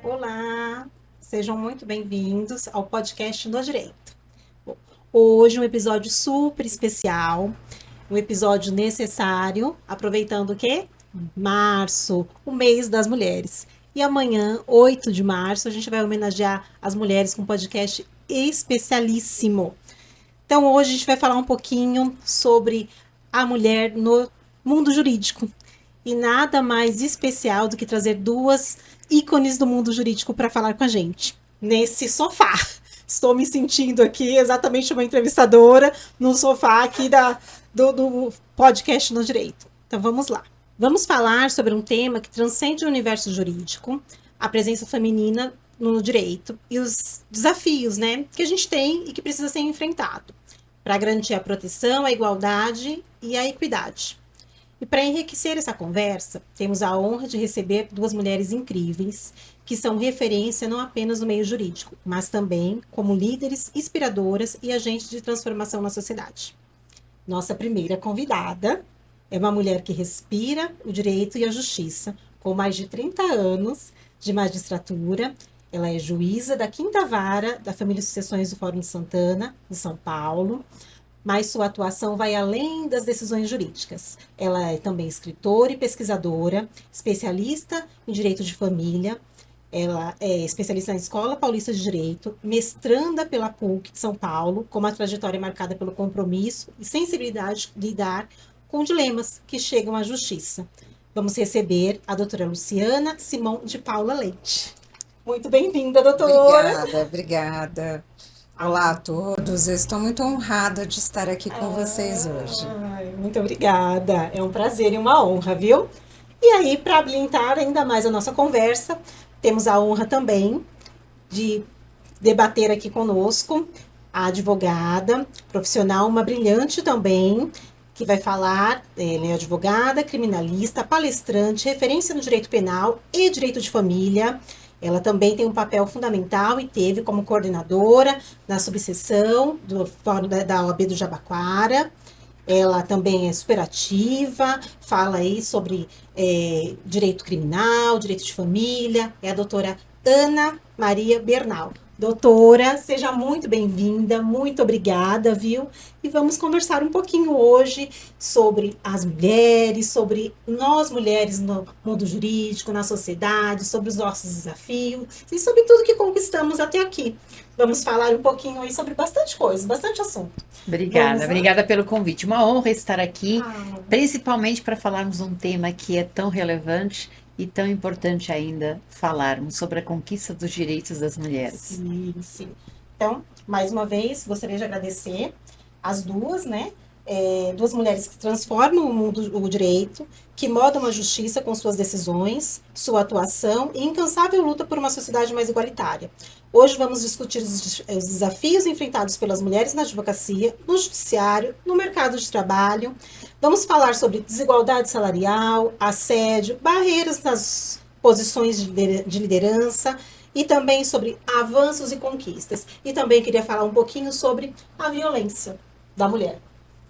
Olá, sejam muito bem-vindos ao podcast No Direito. Hoje um episódio super especial, um episódio necessário, aproveitando o quê? Março, o mês das mulheres. E amanhã, 8 de março, a gente vai homenagear as mulheres com um podcast especialíssimo. Então hoje a gente vai falar um pouquinho sobre a mulher no mundo jurídico. E nada mais especial do que trazer duas ícones do mundo jurídico para falar com a gente. Nesse sofá. Estou me sentindo aqui exatamente uma entrevistadora no sofá aqui do podcast no Direito. Então vamos lá. Vamos falar sobre um tema que transcende o universo jurídico, a presença feminina no direito e os desafios, né, que a gente tem e que precisa ser enfrentado para garantir a proteção, a igualdade e a equidade. E para enriquecer essa conversa, temos a honra de receber duas mulheres incríveis, que são referência não apenas no meio jurídico, mas também como líderes, inspiradoras e agentes de transformação na sociedade. Nossa primeira convidada é uma mulher que respira o direito e a justiça, com mais de 30 anos de magistratura. Ela é juíza da Quinta Vara da Família e Sucessões do Fórum de Santana, em São Paulo, mas sua atuação vai além das decisões jurídicas. Ela é também escritora e pesquisadora, especialista em direito de família. Ela é especialista na Escola Paulista de Direito, mestranda pela PUC de São Paulo, com uma trajetória marcada pelo compromisso e sensibilidade de lidar com dilemas que chegam à justiça. Vamos receber a doutora Luciana Simão de Paula Leite. Muito bem-vinda, doutora! Obrigada. Olá a todos, eu estou muito honrada de estar aqui com vocês hoje. Ai, muito obrigada. É um prazer e uma honra, viu? E aí, para habilitar ainda mais a nossa conversa, temos a honra também de debater aqui conosco a advogada, profissional, uma brilhante também, que vai falar. Ela é advogada, criminalista, palestrante, referência no direito penal e direito de família. Ela também tem um papel fundamental e teve como coordenadora na subseção do Fórum da OAB do Jabaquara. Ela também é superativa, fala aí sobre direito criminal, direito de família. É a doutora Ana Maria Bernal. Doutora, seja muito bem-vinda, muito obrigada, viu? E vamos conversar um pouquinho hoje sobre as mulheres, sobre nós mulheres no mundo jurídico, na sociedade, sobre os nossos desafios e sobre tudo que conquistamos até aqui. Vamos falar um pouquinho aí sobre bastante coisa, bastante assunto. Obrigada, Vamos lá? obrigada pelo convite. Uma honra estar aqui, Ah, principalmente para falarmos um tema que é tão relevante e tão importante ainda falarmos sobre a conquista dos direitos das mulheres. sim, sim. Então, mais uma vez, gostaria de agradecer as duas, né? Duas mulheres que transformam o mundo, o direito, que modam a justiça com suas decisões, sua atuação e incansável luta por uma sociedade mais igualitária. Hoje vamos discutir os desafios enfrentados pelas mulheres na advocacia, no judiciário, no mercado de trabalho. Vamos falar sobre desigualdade salarial, assédio, barreiras nas posições de liderança e também sobre avanços e conquistas. E também queria falar um pouquinho sobre a violência da mulher.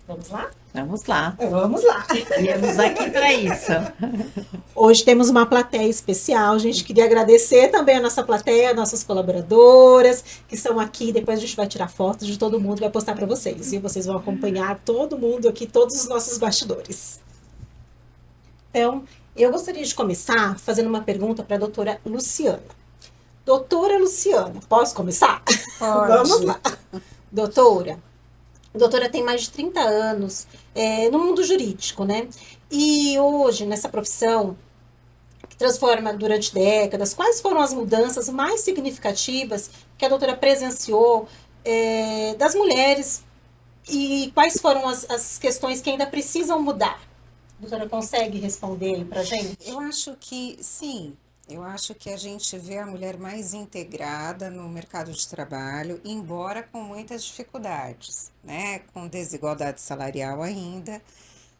Vamos lá? Vamos lá, Vamos lá. viemos aqui para isso. Hoje temos uma plateia especial. A gente queria agradecer também a nossa plateia, nossas colaboradoras que estão aqui. Depois a gente vai tirar fotos de todo mundo e vai postar para vocês. E vocês vão acompanhar todo mundo aqui, todos os nossos bastidores. Então, eu gostaria de começar fazendo uma pergunta para a doutora Luciana. Doutora Luciana, posso começar? Pode. Vamos lá. Doutora, a doutora tem mais de 30 anos no mundo jurídico, né? E hoje, nessa profissão, que transforma durante décadas, quais foram as mudanças mais significativas que a doutora presenciou das mulheres e quais foram as questões que ainda precisam mudar? A doutora consegue responder aí pra gente? Eu acho que sim, eu acho que a gente vê a mulher mais integrada no mercado de trabalho, embora com muitas dificuldades, né? Com desigualdade salarial ainda,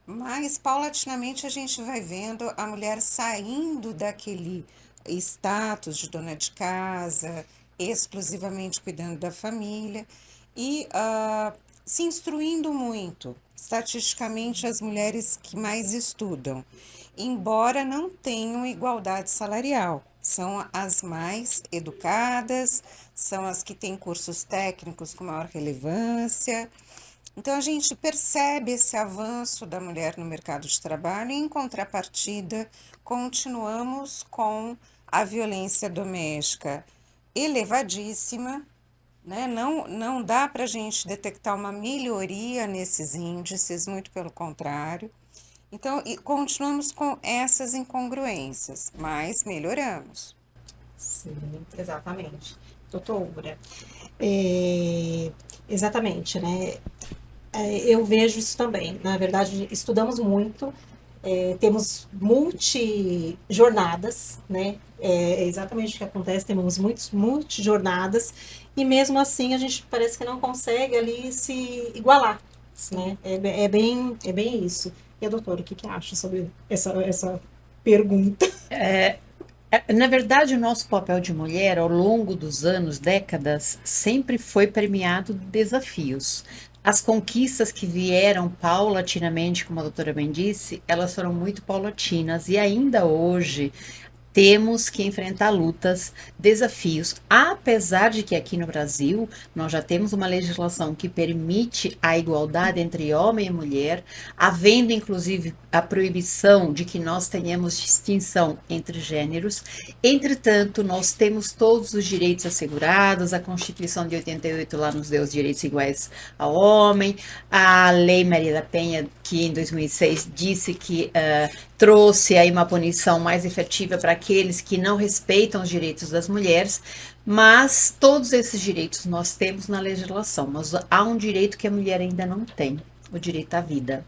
mas paulatinamente a gente vai vendo a mulher saindo daquele status de dona de casa, exclusivamente cuidando da família e se instruindo muito. Estatisticamente, as mulheres que mais estudam, embora não tenham igualdade salarial. são as mais educadas, são as que têm cursos técnicos com maior relevância. Então, a gente percebe esse avanço da mulher no mercado de trabalho e, em contrapartida, continuamos com a violência doméstica elevadíssima, né? Não dá para a gente detectar uma melhoria nesses índices, muito pelo contrário. Então, continuamos com essas incongruências, mas melhoramos. Sim, exatamente. Doutora, exatamente, né? Eu vejo isso também. Na verdade, estudamos muito, temos multi-jornadas, né? É exatamente o que acontece, temos muitas multi-jornadas, e mesmo assim a gente parece que não consegue ali se igualar, né? É bem isso. E a doutora, o que que acha sobre essa pergunta? Na verdade, o nosso papel de mulher, ao longo dos anos, décadas, sempre foi permeado de desafios. As conquistas que vieram paulatinamente, como a doutora bem disse, elas foram muito paulatinas e ainda hoje temos que enfrentar lutas, desafios, apesar de que aqui no Brasil nós já temos uma legislação que permite a igualdade entre homem e mulher, havendo inclusive a proibição de que nós tenhamos distinção entre gêneros. Entretanto, nós temos todos os direitos assegurados, a Constituição de 88 lá nos deu os direitos iguais ao homem, a Lei Maria da Penha, que em 2006 disse que trouxe aí uma punição mais efetiva para aqueles que não respeitam os direitos das mulheres, mas todos esses direitos nós temos na legislação, mas há um direito que a mulher ainda não tem, o direito à vida.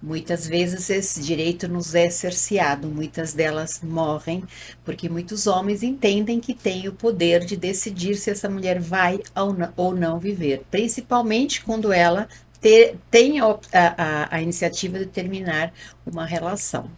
Muitas vezes esse direito nos é cerceado, muitas delas morrem, porque muitos homens entendem que têm o poder de decidir se essa mulher vai ou não viver, principalmente quando ela tem a iniciativa de terminar uma relação.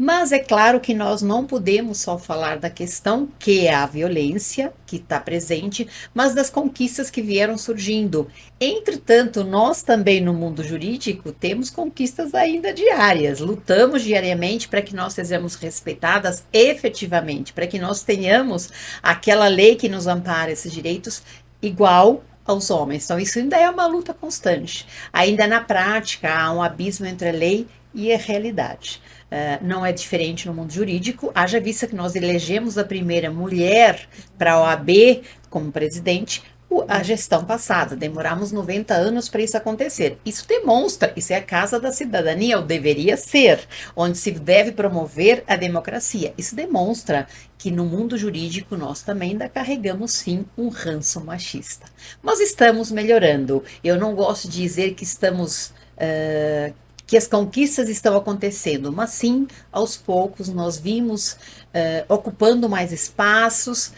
Mas é claro que nós não podemos só falar da questão que é a violência que está presente, mas das conquistas que vieram surgindo. Entretanto, nós também no mundo jurídico temos conquistas ainda diárias, lutamos diariamente para que nós sejamos respeitadas efetivamente, para que nós tenhamos aquela lei que nos ampara esses direitos igual aos homens. Então, isso ainda é uma luta constante. Ainda na prática, há um abismo entre a lei e a realidade. Não é diferente no mundo jurídico, haja vista que nós elegemos a primeira mulher para a OAB como presidente a gestão passada, demoramos 90 anos para isso acontecer. Isso demonstra, isso é a casa da cidadania, ou deveria ser, onde se deve promover a democracia. Isso demonstra que no mundo jurídico nós também ainda carregamos sim um ranço machista. Mas estamos melhorando. Eu não gosto de dizer que estamos... que as conquistas estão acontecendo, mas sim, aos poucos, nós vimos ocupando mais espaços,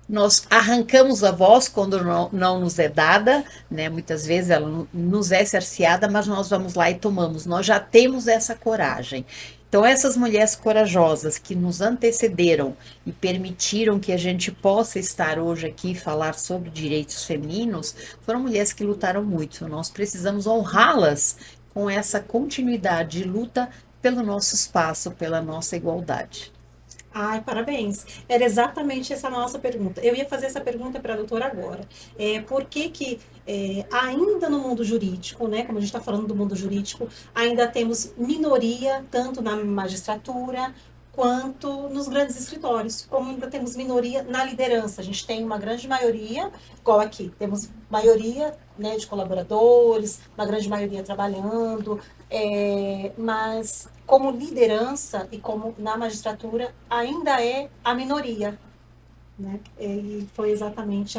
nós arrancamos a voz quando não nos é dada, né? Muitas vezes ela nos é cerceada, mas nós vamos lá e tomamos, nós já temos essa coragem. Então, essas mulheres corajosas que nos antecederam e permitiram que a gente possa estar hoje aqui e falar sobre direitos femininos, foram mulheres que lutaram muito. Nós precisamos honrá-las com essa continuidade de luta pelo nosso espaço, pela nossa igualdade. Ai, parabéns. Era exatamente essa nossa pergunta. Eu ia fazer essa pergunta para a doutora agora. Por que ainda no mundo jurídico, né, como a gente está falando do mundo jurídico, ainda temos minoria, tanto na magistratura, quanto nos grandes escritórios, como ainda temos minoria na liderança. A gente tem uma grande maioria, igual aqui, temos maioria, né, de colaboradores, uma grande maioria trabalhando, mas como liderança e como na magistratura ainda é a minoria, né? E foi exatamente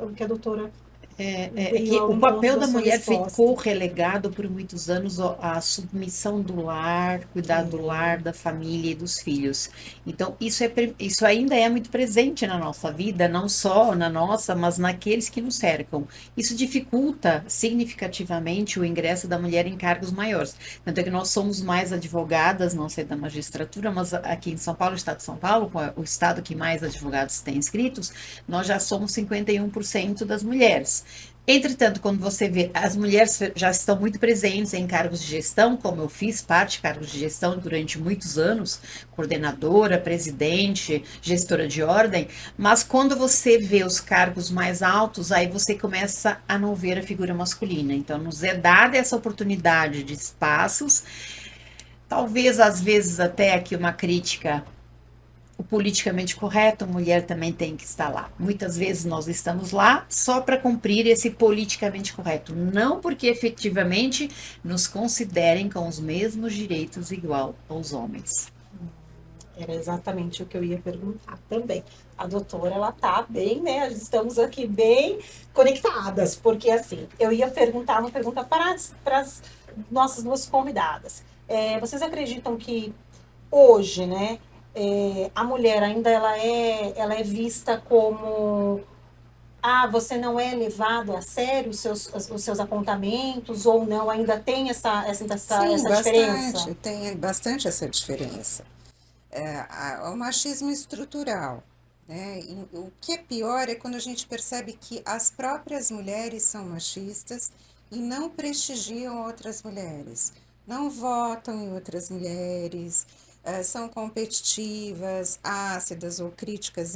o que a doutora que o papel da mulher ficou relegado por muitos anos à submissão do lar, cuidar do lar, da família e dos filhos. Então, isso ainda é muito presente na nossa vida, não só na nossa, mas naqueles que nos cercam. Isso dificulta significativamente o ingresso da mulher em cargos maiores. Tanto é que nós somos mais advogadas, não sei da magistratura, mas aqui em São Paulo, estado de São Paulo, o estado que mais advogados tem inscritos, nós já somos 51% das mulheres. Entretanto, quando você vê, as mulheres já estão muito presentes em cargos de gestão, como eu fiz parte de cargos de gestão durante muitos anos, coordenadora, presidente, gestora de ordem, mas quando você vê os cargos mais altos, aí você começa a não ver a figura masculina. Então, nos é dada essa oportunidade de espaços, talvez às vezes até aqui uma crítica, o politicamente correto, a mulher também tem que estar lá. Muitas vezes nós estamos lá só para cumprir esse politicamente correto, não porque efetivamente nos considerem com os mesmos direitos igual aos homens. Era exatamente o que eu ia perguntar também. A doutora, ela tá bem, né? Estamos aqui bem conectadas, porque assim, eu ia perguntar uma pergunta para as nossas duas convidadas. Vocês acreditam que hoje, né, a mulher ainda ela é vista como você não é levado a sério os seus apontamentos ou não, ainda tem essa Sim, diferença? tem bastante essa diferença. O machismo estrutural, né? E o que é pior é quando a gente percebe que as próprias mulheres são machistas e não prestigiam outras mulheres, não votam em outras mulheres, são competitivas, ácidas ou críticas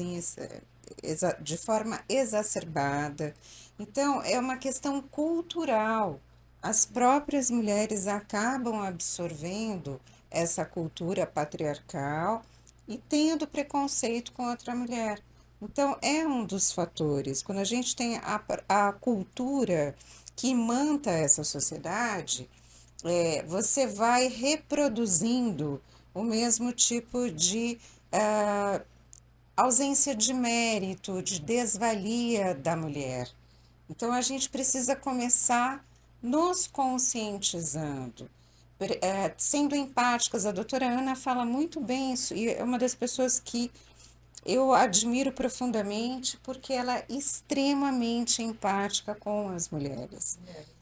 de forma exacerbada. Então, é uma questão cultural. As próprias mulheres acabam absorvendo essa cultura patriarcal e tendo preconceito com outra mulher. Então, é um dos fatores. Quando a gente tem a cultura que manta essa sociedade, você vai reproduzindo o mesmo tipo de ausência de mérito, de desvalia da mulher. Então, a gente precisa começar nos conscientizando, sendo empáticas. A doutora Ana fala muito bem isso, e é uma das pessoas que eu admiro profundamente, porque ela é extremamente empática com as mulheres.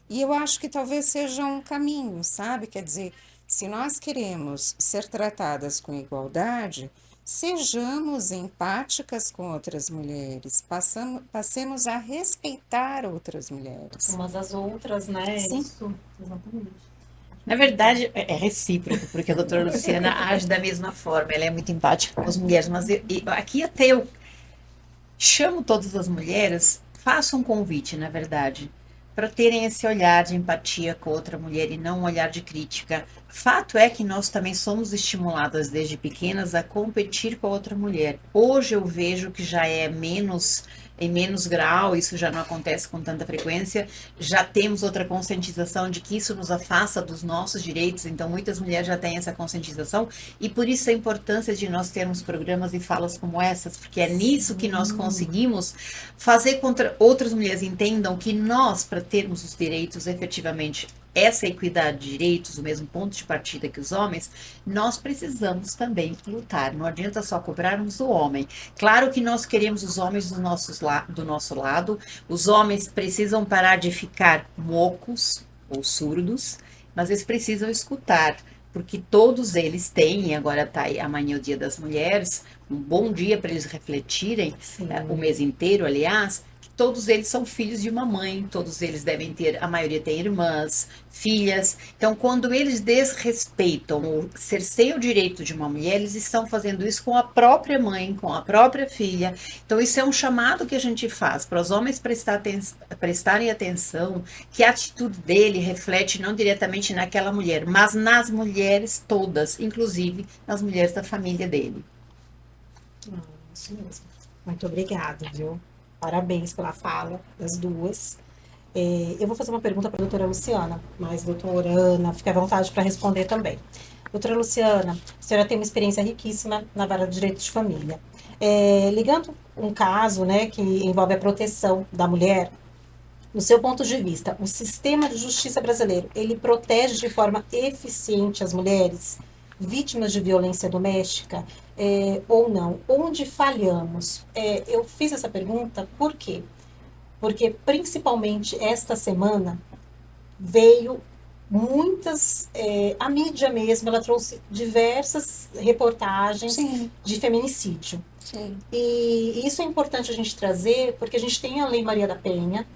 E eu acho que talvez seja um caminho, sabe? Quer dizer, se nós queremos ser tratadas com igualdade, sejamos empáticas com outras mulheres, passemos a respeitar outras mulheres. Umas às outras, né? Sim. Isso, exatamente. Na verdade, é recíproco, porque a doutora Luciana age da mesma forma, ela é muito empática com as mulheres, mas aqui até eu chamo todas as mulheres, faço um convite, na verdade, para terem esse olhar de empatia com outra mulher e não um olhar de crítica. Fato é que nós também somos estimuladas desde pequenas a competir com a outra mulher. Hoje eu vejo que já é em menos grau, isso já não acontece com tanta frequência, já temos outra conscientização de que isso nos afasta dos nossos direitos, então muitas mulheres já têm essa conscientização, e por isso a importância de nós termos programas e falas como essas, porque é nisso que nós conseguimos fazer com que outras mulheres entendam que nós, para termos os direitos efetivamente, essa equidade de direitos, o mesmo ponto de partida que os homens, nós precisamos também lutar. Não adianta só cobrarmos o homem. Claro que nós queremos os homens do nosso lado. Os homens precisam parar de ficar mocos ou surdos, mas eles precisam escutar, porque todos eles têm, e agora está aí amanhã é o Dia das Mulheres, um bom dia para eles refletirem, o mês inteiro, aliás. Todos eles são filhos de uma mãe, todos eles devem ter, a maioria tem irmãs, filhas. Então, quando eles desrespeitam ou cerceiam o direito de uma mulher, eles estão fazendo isso com a própria mãe, com a própria filha. Então, isso é um chamado que a gente faz para os homens prestarem atenção, que a atitude dele reflete não diretamente naquela mulher, mas nas mulheres todas, inclusive nas mulheres da família dele. Isso mesmo. Muito obrigada, viu? Parabéns pela fala das duas. Eu vou fazer uma pergunta para a doutora Luciana, mas doutora Ana, fique à vontade para responder também. Doutora Luciana, a senhora tem uma experiência riquíssima na vara de direito de família. Ligando um caso, né, que envolve a proteção da mulher, no seu ponto de vista, o sistema de justiça brasileiro, ele protege de forma eficiente as mulheres vítimas de violência doméstica ou não? Onde falhamos? Eu fiz essa pergunta por quê? Porque principalmente esta semana veio muitas, a mídia mesmo, ela trouxe diversas reportagens de feminicídio. Sim. E isso é importante a gente trazer, porque a gente tem a Lei Maria da Penha,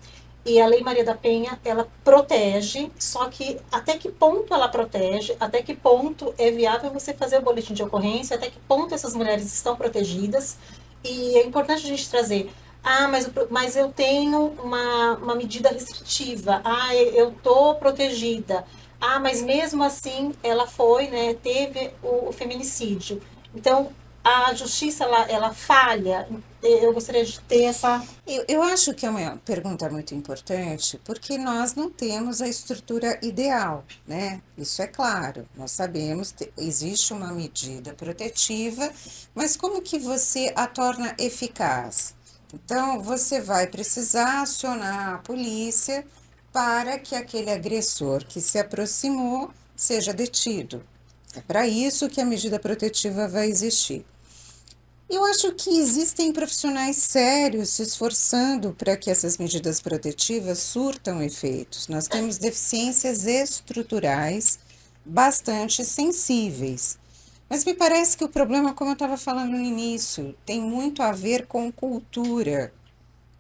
E a Lei Maria da Penha, ela protege, só que até que ponto ela protege, até que ponto é viável você fazer o boletim de ocorrência, até que ponto essas mulheres estão protegidas. E é importante a gente trazer, mas eu tenho uma medida restritiva, eu estou protegida, mas mesmo assim ela foi, né, teve o feminicídio. Então, a justiça, ela falha. Eu gostaria de ter essa... Eu acho que é uma pergunta muito importante, porque nós não temos a estrutura ideal, né? Isso é claro, nós sabemos que existe uma medida protetiva, mas como que você a torna eficaz? Então, você vai precisar acionar a polícia para que aquele agressor que se aproximou seja detido. É para isso que a medida protetiva vai existir. Eu acho que existem profissionais sérios se esforçando para que essas medidas protetivas surtam efeitos. Nós temos deficiências estruturais bastante sensíveis. Mas me parece que o problema, como eu estava falando no início, tem muito a ver com cultura,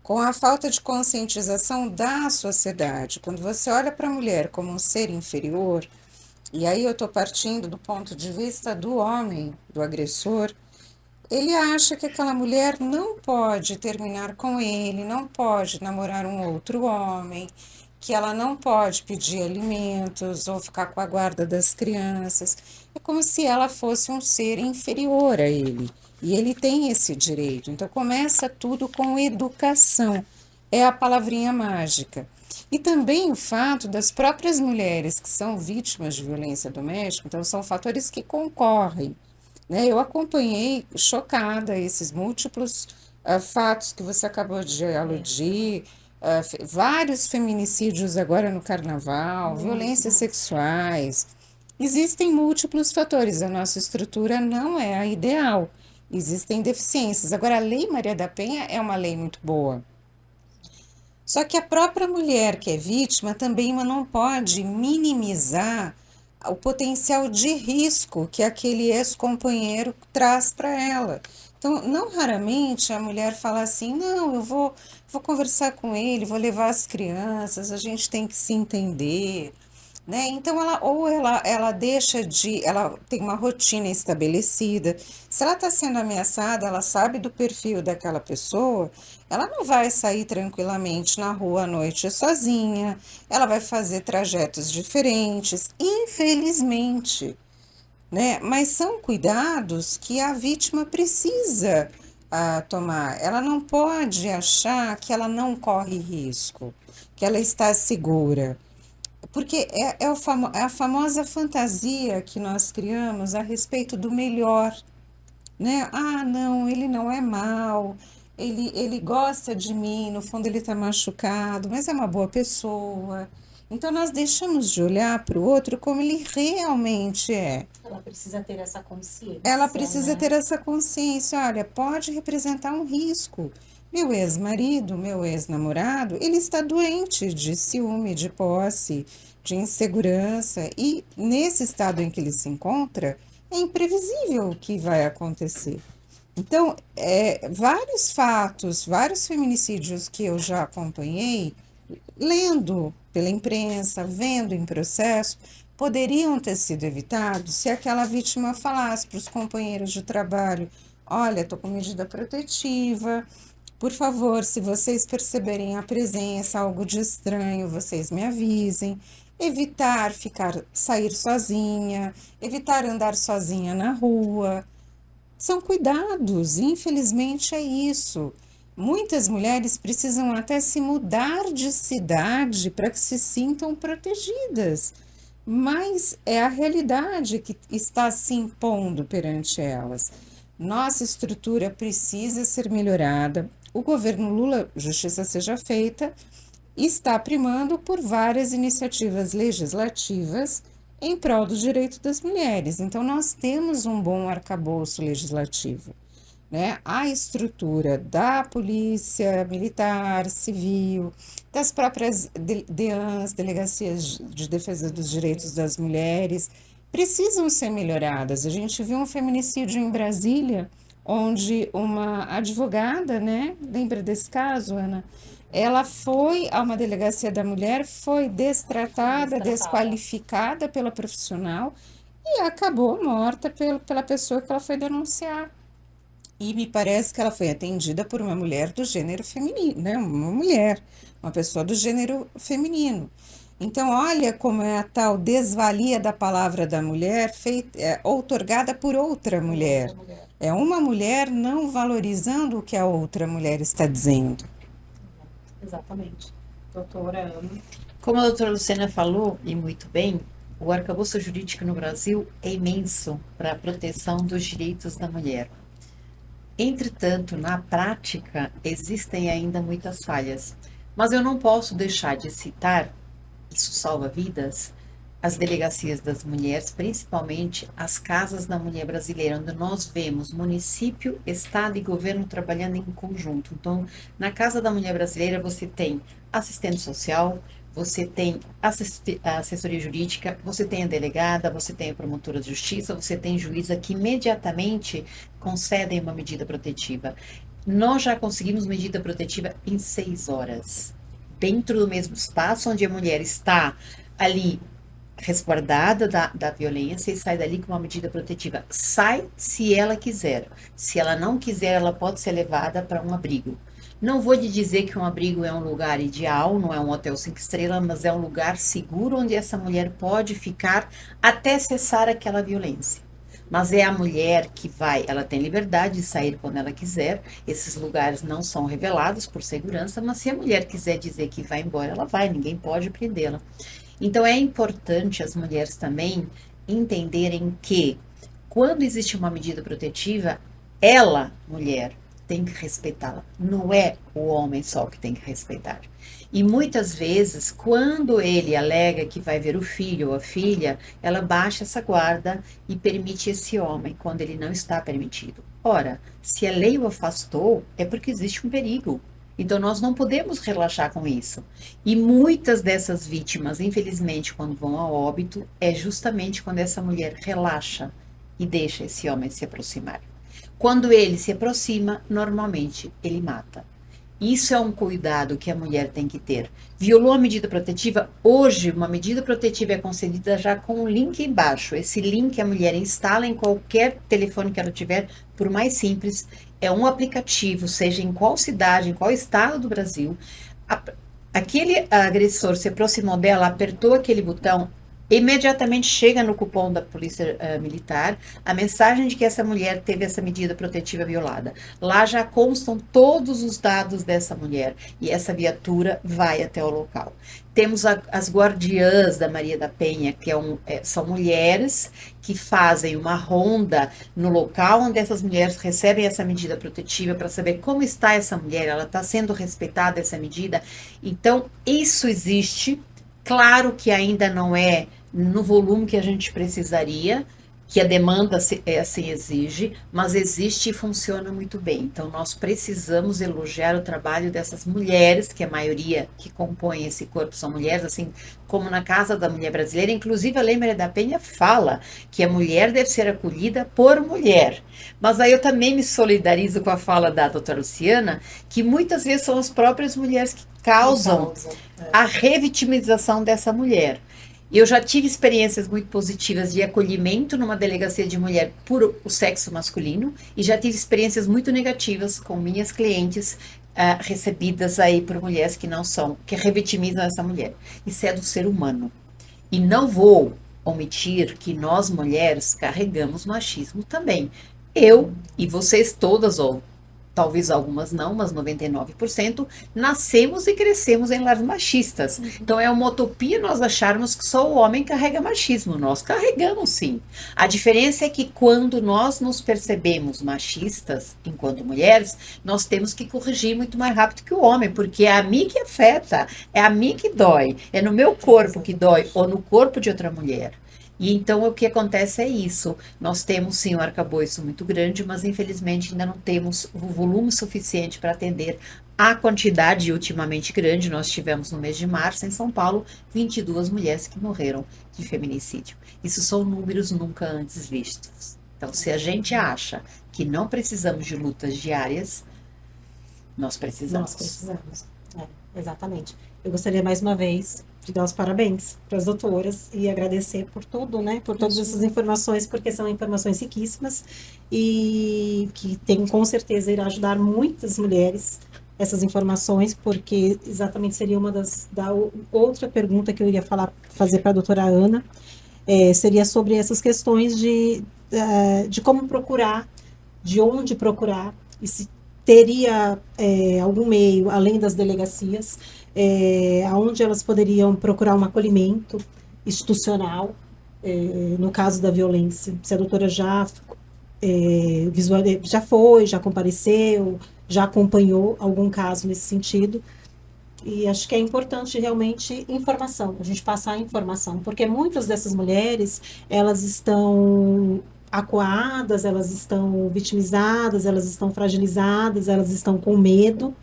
com a falta de conscientização da sociedade. Quando você olha para a mulher como um ser inferior, e aí eu estou partindo do ponto de vista do homem, do agressor, ele acha que aquela mulher não pode terminar com ele, não pode namorar um outro homem, que ela não pode pedir alimentos ou ficar com a guarda das crianças. É como se ela fosse um ser inferior a ele. E ele tem esse direito. Então começa tudo com educação. É a palavrinha mágica. E também o fato das próprias mulheres que são vítimas de violência doméstica, então são fatores que concorrem. Né? Eu acompanhei chocada esses múltiplos fatos que você acabou de aludir, vários feminicídios agora no carnaval, violências sexuais. Existem múltiplos fatores, a nossa estrutura não é a ideal, existem deficiências. Agora, a Lei Maria da Penha é uma lei muito boa. Só que a própria mulher que é vítima também não pode minimizar o potencial de risco que aquele ex-companheiro traz para ela. Então, não raramente a mulher fala assim, não, eu vou conversar com ele, vou levar as crianças, a gente tem que se entender, né? Então, ela deixa ela tem uma rotina estabelecida. Se ela está sendo ameaçada, ela sabe do perfil daquela pessoa, ela não vai sair tranquilamente na rua à noite sozinha, ela vai fazer trajetos diferentes, infelizmente, né? Mas são cuidados que a vítima precisa tomar. Ela não pode achar que ela não corre risco, que ela está segura. Porque é a famosa fantasia que nós criamos a respeito do melhor, né? Não, ele não é mau, ele gosta de mim, no fundo ele está machucado, mas é uma boa pessoa. Então nós deixamos de olhar para o outro como ele realmente é. Ela precisa ter essa consciência. Ela precisa né? ter essa consciência, olha, pode representar um risco. Meu ex-marido, meu ex-namorado, ele está doente de ciúme, de posse, de insegurança, e nesse estado em que ele se encontra, é imprevisível o que vai acontecer. Então, vários fatos, vários feminicídios que eu já acompanhei, lendo pela imprensa, vendo em processo, poderiam ter sido evitados se aquela vítima falasse para os companheiros de trabalho, olha, estou com medida protetiva, por favor, se vocês perceberem a presença, algo de estranho, vocês me avisem. Evitar sair sozinha, evitar andar sozinha na rua. São cuidados, infelizmente é isso. Muitas mulheres precisam até se mudar de cidade para que se sintam protegidas, mas é a realidade que está se impondo perante elas. Nossa estrutura precisa ser melhorada. O governo Lula, justiça seja feita, está primando por várias iniciativas legislativas em prol do direito das mulheres. Então, nós temos um bom arcabouço legislativo, né? A estrutura da polícia militar, civil, das próprias DEANs, Delegacias de Defesa dos Direitos das Mulheres, precisam ser melhoradas. A gente viu um feminicídio em Brasília, onde uma advogada, né? Lembra desse caso, Ana? ela foi a uma delegacia da mulher, foi destratada, desqualificada pela profissional e acabou morta pela pessoa que ela foi denunciar. E me parece que ela foi atendida por uma mulher do gênero feminino, né? Uma mulher, uma pessoa do gênero feminino. Então, olha como é a tal desvalia da palavra da mulher feita, outorgada por outra mulher. É uma mulher não valorizando o que a outra mulher está dizendo. Exatamente. Doutora Ana. Como a doutora Luciana falou, e muito bem, o arcabouço jurídico no Brasil é imenso para a proteção dos direitos da mulher. Entretanto, na prática, existem ainda muitas falhas. Mas eu não posso deixar de citar, isso salva vidas, as delegacias das mulheres, principalmente as casas da mulher brasileira, onde nós vemos município, estado e governo trabalhando em conjunto. Então, na Casa da Mulher Brasileira, você tem assistente social, você tem assessoria jurídica, você tem a delegada, você tem a promotora de justiça, você tem juíza que imediatamente concedem uma medida protetiva. Nós já conseguimos medida protetiva em 6 horas, dentro do mesmo espaço onde a mulher está ali resguardada da violência e sai dali com uma medida protetiva. Sai se ela quiser. Se ela não quiser, ela pode ser levada para um abrigo. Não vou lhe dizer que um abrigo é um lugar ideal, não é um hotel 5 estrelas, mas é um lugar seguro onde essa mulher pode ficar até cessar aquela violência. Mas é a mulher que vai, ela tem liberdade de sair quando ela quiser, esses lugares não são revelados por segurança, mas se a mulher quiser dizer que vai embora, ela vai, ninguém pode prendê-la. Então é importante as mulheres também entenderem que quando existe uma medida protetiva, ela, mulher, tem que respeitá-la. Não é o homem só que tem que respeitar. E muitas vezes, quando ele alega que vai ver o filho ou a filha, ela baixa essa guarda e permite esse homem quando ele não está permitido. Ora, se a lei o afastou, é porque existe um perigo. Então, nós não podemos relaxar com isso. E muitas dessas vítimas, infelizmente, quando vão a óbito, é justamente quando essa mulher relaxa e deixa esse homem se aproximar. Quando ele se aproxima, normalmente ele mata. Isso é um cuidado que a mulher tem que ter. Violou a medida protetiva? Hoje, uma medida protetiva é concedida já com um link embaixo. Esse link a mulher instala em qualquer telefone que ela tiver, por mais simples. É um aplicativo, seja em qual cidade, em qual estado do Brasil. Aquele agressor se aproximou dela, apertou aquele botão, imediatamente chega no cupom da polícia militar a mensagem de que essa mulher teve essa medida protetiva violada. Lá já constam todos os dados dessa mulher e essa viatura vai até o local. Temos as guardiãs da Maria da Penha, que são mulheres que fazem uma ronda no local onde essas mulheres recebem essa medida protetiva para saber como está essa mulher, ela está sendo respeitada essa medida. Então, isso existe. Claro que ainda não é no volume que a gente precisaria, que a demanda assim exige, mas existe e funciona muito bem. Então, nós precisamos elogiar o trabalho dessas mulheres, que a maioria que compõe esse corpo são mulheres, assim como na Casa da Mulher Brasileira. Inclusive, a Lei Maria da Penha fala que a mulher deve ser acolhida por mulher. Mas aí eu também me solidarizo com a fala da doutora Luciana, que muitas vezes são as próprias mulheres que causam a revitimização dessa mulher. Eu já tive experiências muito positivas de acolhimento numa delegacia de mulher por o sexo masculino e já tive experiências muito negativas com minhas clientes recebidas aí por mulheres que não são, que revitimizam essa mulher. Isso é do ser humano. E não vou omitir que nós mulheres carregamos machismo também. Eu e vocês todas, ou talvez algumas não, mas 99%, nascemos e crescemos em lares machistas. Então é uma utopia nós acharmos que só o homem carrega machismo. Nós carregamos sim. A diferença é que quando nós nos percebemos machistas, enquanto mulheres, nós temos que corrigir muito mais rápido que o homem, porque é a mim que afeta, é a mim que dói, é no meu corpo que dói, ou no corpo de outra mulher. E então o que acontece é isso, nós temos sim um arcabouço muito grande, mas infelizmente ainda não temos o volume suficiente para atender a quantidade ultimamente grande. Nós tivemos no mês de março em São Paulo 22 mulheres que morreram de feminicídio. Isso são números nunca antes vistos. Então se a gente acha que não precisamos de lutas diárias, nós precisamos. Nós precisamos. Exatamente. Eu gostaria mais uma vez de dar os parabéns para as doutoras e agradecer por tudo, né? Por todas essas informações, porque são informações riquíssimas e que tem com certeza irá ajudar muitas mulheres essas informações, porque exatamente seria uma outra pergunta que eu iria fazer para a doutora Ana, seria sobre essas questões de como procurar, de onde procurar, e se teria algum meio, além das delegacias, aonde elas poderiam procurar um acolhimento institucional, no caso da violência. Se a doutora já compareceu, já acompanhou algum caso nesse sentido, e acho que é importante realmente informação, a gente passar a informação, porque muitas dessas mulheres, elas estão acuadas, elas estão vitimizadas, elas estão fragilizadas, elas estão com medo,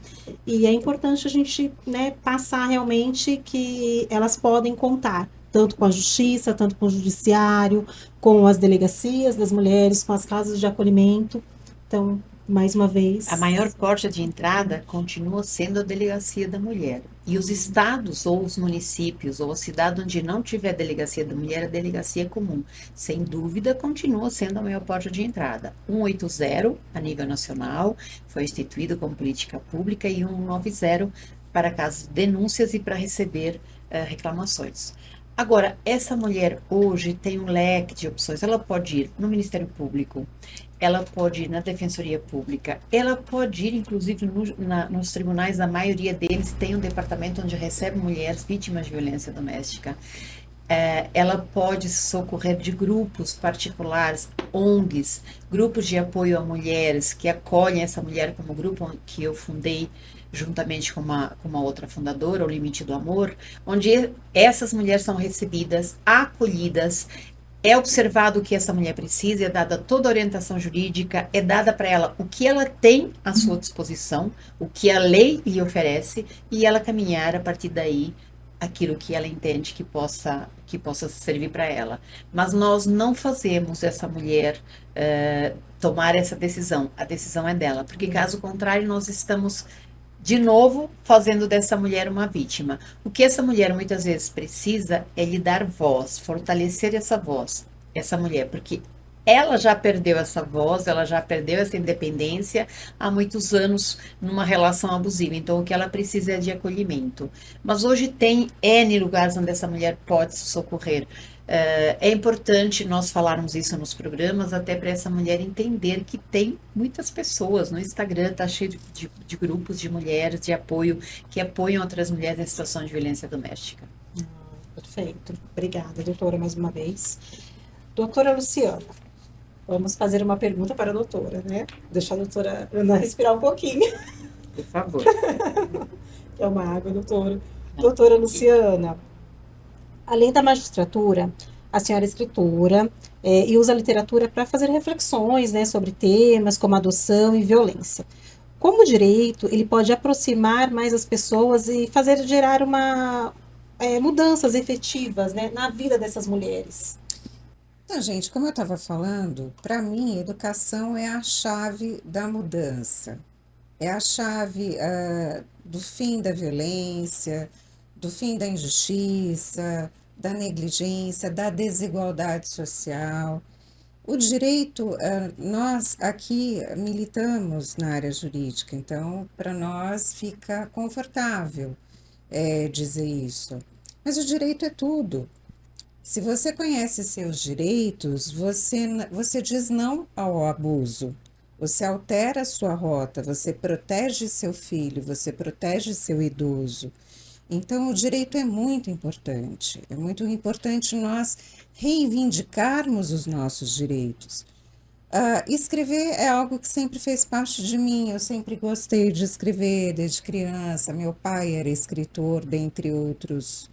e é importante a gente, né, passar realmente que elas podem contar, tanto com a justiça, tanto com o judiciário, com as delegacias das mulheres, com as casas de acolhimento. Então, mais uma vez... A maior porta de entrada continua sendo a delegacia da mulher. E os estados, ou os municípios, ou a cidade onde não tiver delegacia da mulher, a delegacia comum, sem dúvida, continua sendo a maior porta de entrada. 180, a nível nacional, foi instituído como política pública, e 190 para casos de denúncias e para receber reclamações. Agora, essa mulher hoje tem um leque de opções. Ela pode ir no Ministério Público, ela pode ir na Defensoria Pública, ela pode ir, inclusive, nos tribunais, a maioria deles tem um departamento onde recebe mulheres vítimas de violência doméstica. Ela pode socorrer de grupos particulares, ONGs, grupos de apoio a mulheres que acolhem essa mulher, como o grupo que eu fundei juntamente com uma outra fundadora, o Limite do Amor, onde essas mulheres são recebidas, acolhidas, é observado o que essa mulher precisa, é dada toda a orientação jurídica, é dada para ela o que ela tem à sua disposição, o que a lei lhe oferece, e ela caminhar a partir daí aquilo que ela entende que possa servir para ela. Mas nós não fazemos essa mulher tomar essa decisão. A decisão é dela, porque caso contrário nós estamos de novo fazendo dessa mulher uma vítima. O que essa mulher muitas vezes precisa é lhe dar voz, fortalecer essa mulher, porque ela já perdeu essa voz, ela já perdeu essa independência há muitos anos numa relação abusiva. Então, o que ela precisa é de acolhimento. Mas hoje tem N lugares onde essa mulher pode se socorrer. É importante nós falarmos isso nos programas, até para essa mulher entender que tem muitas pessoas no Instagram, está cheio de grupos de mulheres de apoio, que apoiam outras mulheres em situação de violência doméstica. Perfeito. Obrigada, doutora, mais uma vez. Doutora Luciana, vamos fazer uma pergunta para a doutora, né? Deixar a doutora Ana respirar um pouquinho. Por favor. É uma água, doutora. Doutora Luciana, além da magistratura, a senhora é escritora e usa a literatura para fazer reflexões, né, sobre temas como adoção e violência. Como o direito, ele pode aproximar mais as pessoas e gerar mudanças efetivas, né, na vida dessas mulheres? Então, gente, como eu estava falando, para mim, educação é a chave da mudança. É a chave do fim da violência, do fim da injustiça, da negligência, da desigualdade social. O direito, nós aqui militamos na área jurídica, então para nós fica confortável dizer isso. Mas o direito é tudo. Se você conhece seus direitos, você diz não ao abuso. Você altera a sua rota, você protege seu filho, você protege seu idoso. Então, o direito é muito importante. É muito importante nós reivindicarmos os nossos direitos. Escrever é algo que sempre fez parte de mim. Eu sempre gostei de escrever desde criança. Meu pai era escritor, dentre outras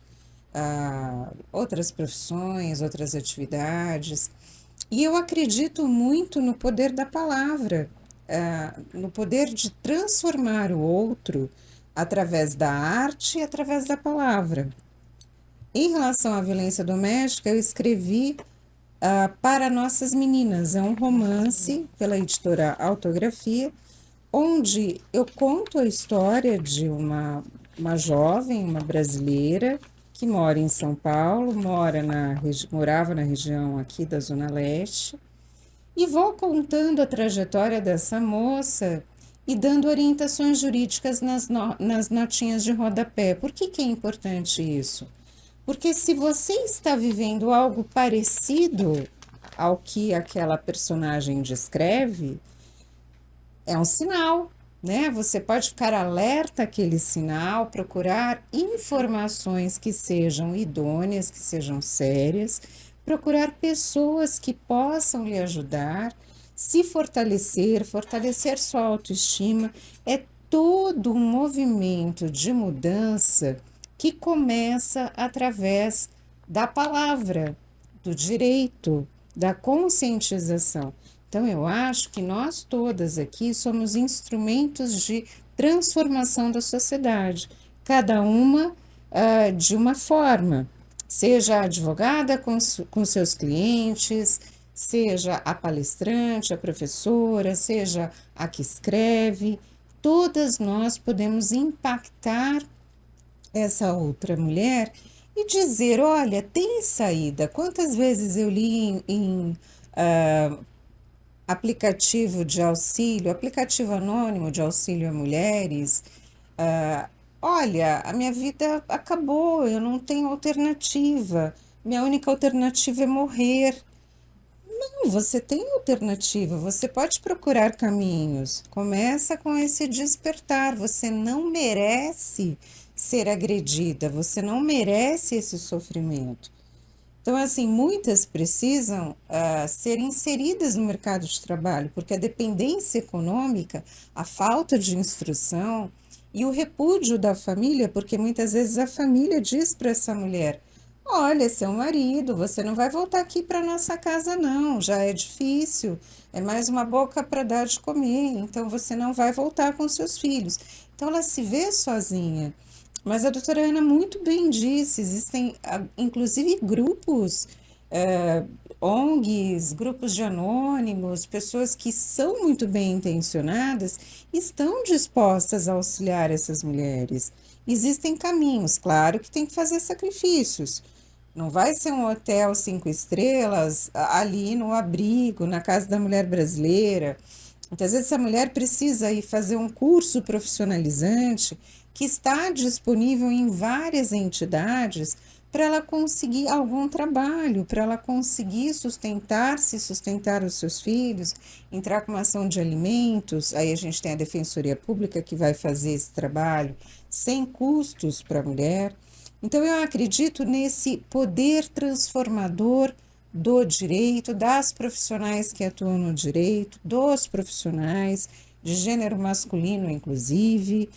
profissões, outras atividades. E eu acredito muito no poder da palavra, no poder de transformar o outro através da arte e através da palavra. Em relação à violência doméstica, eu escrevi Para Nossas Meninas. É um romance pela editora Autografia, onde eu conto a história de uma uma jovem, uma brasileira, que mora em São Paulo, morava na região aqui da Zona Leste, e vou contando a trajetória dessa moça e dando orientações jurídicas nas notinhas de rodapé. Por que é importante isso? Porque se você está vivendo algo parecido ao que aquela personagem descreve, é um sinal, né? Você pode ficar alerta àquele sinal, procurar informações que sejam idôneas, que sejam sérias, procurar pessoas que possam lhe ajudar, se fortalecer, fortalecer sua autoestima. É todo um movimento de mudança que começa através da palavra, do direito, da conscientização. Então, eu acho que nós todas aqui somos instrumentos de transformação da sociedade, cada uma de uma forma, seja a advogada com seus clientes, seja a palestrante, a professora, seja a que escreve, todas nós podemos impactar essa outra mulher e dizer, olha, tem saída. Quantas vezes eu li em aplicativo de auxílio, aplicativo anônimo de auxílio a mulheres, olha, a minha vida acabou, eu não tenho alternativa, minha única alternativa é morrer. Não, você tem alternativa, você pode procurar caminhos. Começa com esse despertar. Você não merece ser agredida, você não merece esse sofrimento. Então, assim, muitas precisam ser inseridas no mercado de trabalho, porque a dependência econômica, a falta de instrução e o repúdio da família, porque muitas vezes a família diz para essa mulher: olha, seu marido, você não vai voltar aqui para nossa casa, não, já é difícil, é mais uma boca para dar de comer, então você não vai voltar com seus filhos. Então, ela se vê sozinha. Mas a doutora Ana muito bem disse, existem inclusive grupos, ONGs, grupos de anônimos, pessoas que são muito bem intencionadas, estão dispostas a auxiliar essas mulheres. Existem caminhos, claro que tem que fazer sacrifícios. Não vai ser um hotel 5 estrelas ali no abrigo, na casa da mulher brasileira. Muitas vezes essa mulher precisa ir fazer um curso profissionalizante que está disponível em várias entidades para ela conseguir algum trabalho, para ela conseguir sustentar-se, sustentar os seus filhos, entrar com uma ação de alimentos. Aí a gente tem a Defensoria Pública que vai fazer esse trabalho sem custos para a mulher. Então, eu acredito nesse poder transformador do direito, das profissionais que atuam no direito, dos profissionais de gênero masculino, inclusive.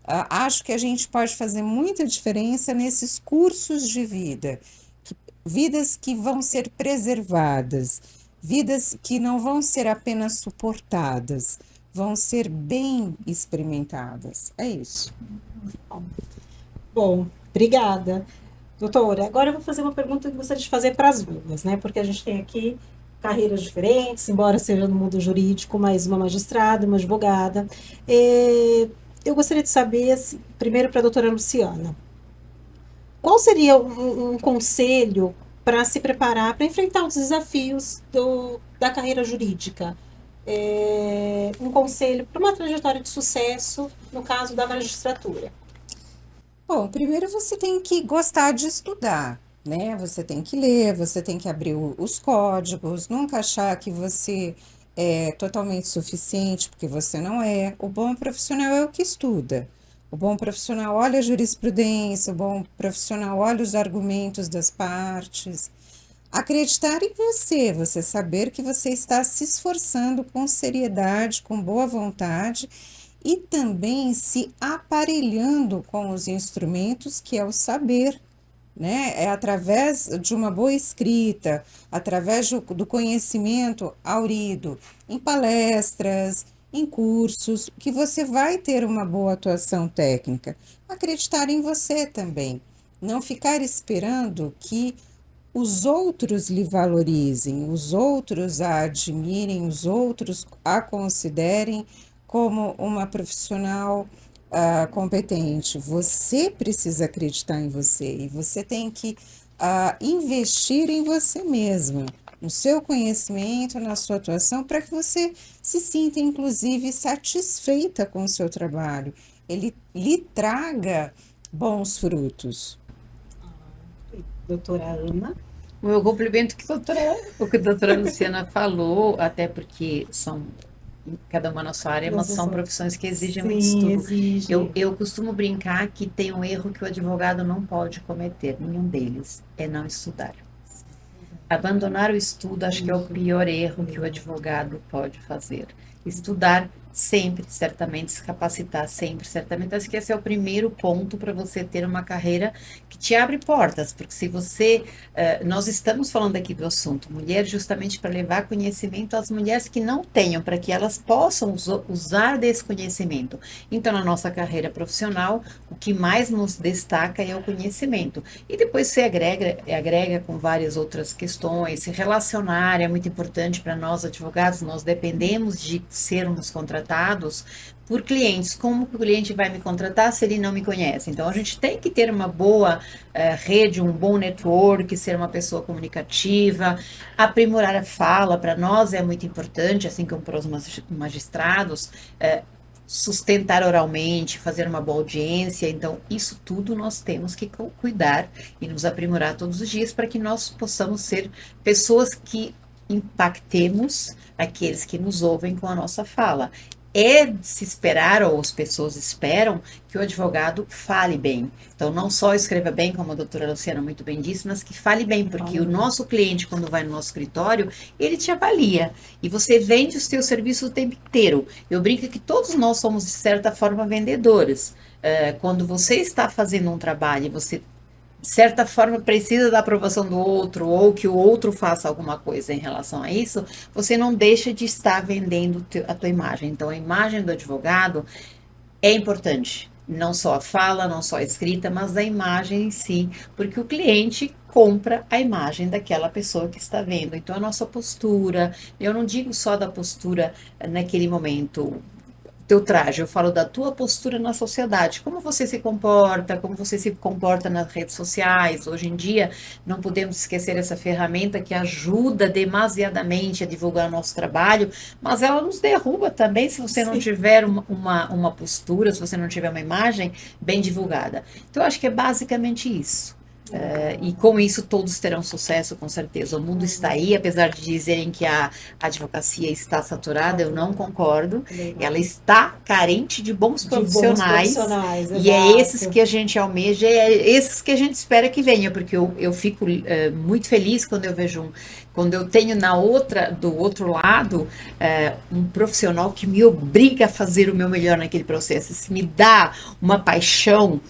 Acho que a gente pode fazer muita diferença nesses cursos de vida, vidas que vão ser preservadas, vidas que não vão ser apenas suportadas, vão ser bem experimentadas. É isso. Bom, obrigada. Doutora, agora eu vou fazer uma pergunta que eu gostaria de fazer para as duas, né? Porque a gente tem aqui carreiras diferentes, embora seja no mundo jurídico, mas uma magistrada, uma advogada. Eu gostaria de saber, assim, primeiro para a doutora Luciana, qual seria um conselho para se preparar, para enfrentar os desafios da carreira jurídica? Um conselho para uma trajetória de sucesso, no caso da magistratura. Bom, primeiro você tem que gostar de estudar, né? Você tem que ler, você tem que abrir os códigos, nunca achar que você é totalmente suficiente, porque você não é. O bom profissional é o que estuda. O bom profissional olha a jurisprudência, o bom profissional olha os argumentos das partes. Acreditar em você, você saber que você está se esforçando com seriedade, com boa vontade e também se aparelhando com os instrumentos que é o saber, né? É através de uma boa escrita, através do conhecimento aurido, em palestras, em cursos, que você vai ter uma boa atuação técnica. Acreditar em você também, não ficar esperando que os outros lhe valorizem, os outros a admirem, os outros a considerem como uma profissional competente, você precisa acreditar em você e você tem que investir em você mesma, no seu conhecimento, na sua atuação, para que você se sinta, inclusive, satisfeita com o seu trabalho. Ele lhe traga bons frutos. Doutora Ana. O meu complemento o que a doutora Luciana falou, até porque são cada uma na sua área, mas são profissões que exigem muito Sim, estudo. exige. Eu costumo brincar que tem um erro que o advogado não pode cometer, nenhum deles, é não estudar. Abandonar o estudo, acho que é o pior erro que o advogado pode fazer. Estudar sempre, certamente, se capacitar sempre, certamente. Acho que esse é o primeiro ponto para você ter uma carreira que te abre portas, porque se você. Nós estamos falando aqui do assunto mulher justamente para levar conhecimento às mulheres que não tenham, para que elas possam usar desse conhecimento. Então, na nossa carreira profissional, o que mais nos destaca é o conhecimento. E depois você agrega com várias outras questões, se relacionar é muito importante para nós advogados, nós dependemos de sermos contratados por clientes. Como que o cliente vai me contratar se ele não me conhece? Então a gente tem que ter uma boa rede, um bom network, ser uma pessoa comunicativa, aprimorar a fala, para nós é muito importante, assim como para os magistrados, sustentar oralmente, fazer uma boa audiência. Então, isso tudo nós temos que cuidar e nos aprimorar todos os dias para que nós possamos ser pessoas que impactemos aqueles que nos ouvem com a nossa fala. É de se esperar, ou as pessoas esperam, que o advogado fale bem. Então, não só escreva bem, como a doutora Luciana muito bem disse, mas que fale bem, porque o nosso cliente, quando vai no nosso escritório, ele te avalia. E você vende os seus serviços o tempo inteiro. Eu brinco que todos nós somos, de certa forma, vendedores. Quando você está fazendo um trabalho e você de certa forma precisa da aprovação do outro ou que o outro faça alguma coisa em relação a isso, você não deixa de estar vendendo a tua imagem. Então, a imagem do advogado é importante. Não só a fala, não só a escrita, mas a imagem em si, porque o cliente compra a imagem daquela pessoa que está vendo. Então, a nossa postura, eu não digo só da postura naquele momento teu traje, eu falo da tua postura na sociedade, como você se comporta, como você se comporta nas redes sociais. Hoje em dia, não podemos esquecer essa ferramenta que ajuda demasiadamente a divulgar o nosso trabalho, mas ela nos derruba também se você não tiver uma postura, se você não tiver uma imagem bem divulgada. Então, eu acho que é basicamente isso. E com isso todos terão sucesso, com certeza. O mundo está aí, apesar de dizerem que a advocacia está saturada, eu não concordo. Ela está carente de bons profissionais, e é esses que a gente almeja, é esses que a gente espera que venha, porque eu fico muito feliz quando eu vejo quando eu tenho do outro lado, um profissional que me obriga a fazer o meu melhor naquele processo. Isso me dá uma paixão.